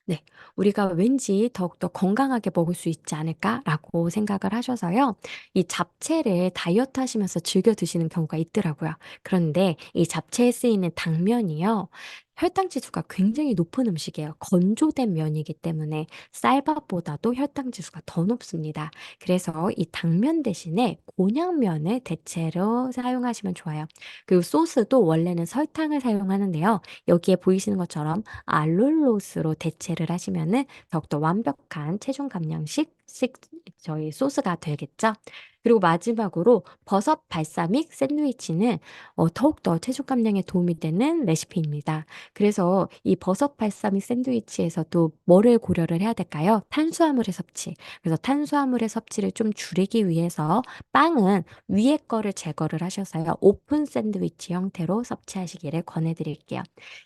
네, 우리가 왠지 더욱더 건강하게 먹을 수 있지 않을까라고 생각을 하셔서요. 이 잡채를 다이어트 하시면서 즐겨 드시는 경우가 있더라고요. 그런데 이 잡채에 쓰이는 당면이요. 혈당 지수가 굉장히 높은 음식이에요. 건조된 면이기 때문에 쌀밥보다도 혈당 지수가 더 높습니다. 그래서 이 당면 대신에 곤약면을 대체로 사용하시면 좋아요. 그리고 소스도 원래는 설탕을 사용하는데요. 여기에 보이시는 것처럼 알룰로스로 대체를 하시면은 더욱더 완벽한 체중 감량식 저희 소스가 되겠죠. 그리고 마지막으로 버섯 발사믹 샌드위치는 더욱더 체중 감량에 도움이 되는 레시피입니다. 그래서 이 버섯 발사믹 샌드위치에서도 뭐를 고려를 해야 될까요? 탄수화물의 섭취. 그래서 탄수화물의 섭취를 좀 줄이기 위해서 빵은 위에 거를 제거를 하셔서요. 오픈 샌드위치 형태로 섭취하시기를 권해드릴게요.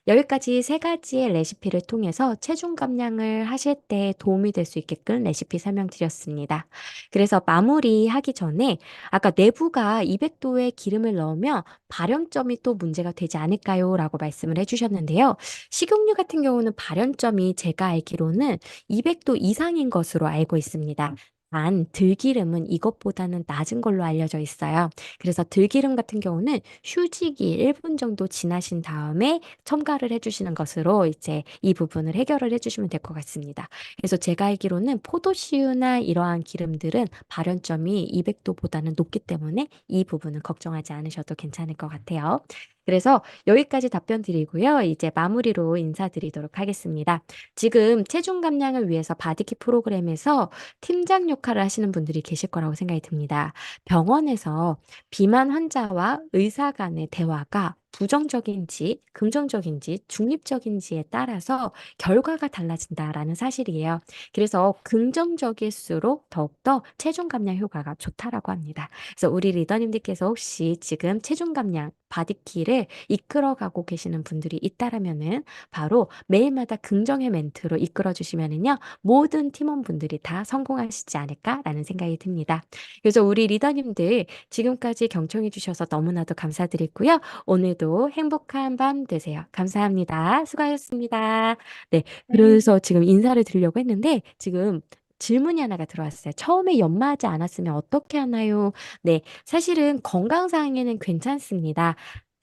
여기까지 세 가지의 레시피를 통해서 체중 감량을 하실 때 도움이 될 수 있게끔 레시피 설명드렸습니다. 그래서 마무리하기 전에 아까 내부가 200도의 기름을 넣으면 발연점이 또 문제가 되지 않을까요? 라고 말씀을 해주셨는데요. 식용유 같은 경우는 발연점이 제가 알기로는 200도 이상인 것으로 알고 있습니다. 단, 들기름은 이것보다는 낮은 걸로 알려져 있어요. 그래서 들기름 같은 경우는 휴직이 1분 정도 지나신 다음에 첨가를 해주시는 것으로 이제 이 부분을 해결을 해주시면 될 것 같습니다. 그래서 제가 알기로는 포도씨유나 이러한 기름들은 발연점이 200도보다는 높기 때문에 이 부분은 걱정하지 않으셔도 괜찮을 것 같아요. 그래서 여기까지 답변 드리고요. 이제 마무리로 인사드리도록 하겠습니다. 지금 체중 감량을 위해서 바디키 프로그램에서 팀장 역할을 하시는 분들이 계실 거라고 생각이 듭니다. 병원에서 비만 환자와 의사 간의 대화가 부정적인지 긍정적인지 중립적인지에 따라서 결과가 달라진다라는 사실이에요. 그래서 긍정적일수록 더욱더 체중 감량 효과가 좋다라고 합니다. 그래서 우리 리더님들께서 혹시 지금 체중 감량 바디키를 이끌어가고 계시는 분들이 있다라면은 바로 매일마다 긍정의 멘트로 이끌어 주시면은요 모든 팀원분들이 다 성공하시지 않을까라는 생각이 듭니다. 그래서 우리 리더님들 지금까지 경청해 주셔서 너무나도 감사드리고요. 오늘도 행복한 밤 되세요. 감사합니다. 수고하셨습니다. 네, 네. 그래서 지금 인사를 드리려고 했는데 지금 질문이 하나가 들어왔어요. 처음에 연마하지 않았으면 어떻게 하나요? 네, 사실은 건강상에는 괜찮습니다.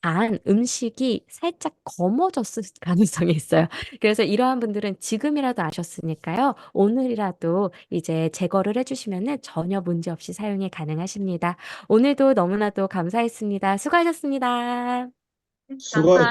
단 음식이 살짝 검어졌을 가능성이 있어요. 그래서 이러한 분들은 지금이라도 아셨으니까요. 오늘이라도 이제 제거를 해주시면은 전혀 문제 없이 사용이 가능하십니다. 오늘도 너무나도 감사했습니다. 수고하셨습니다. 감사.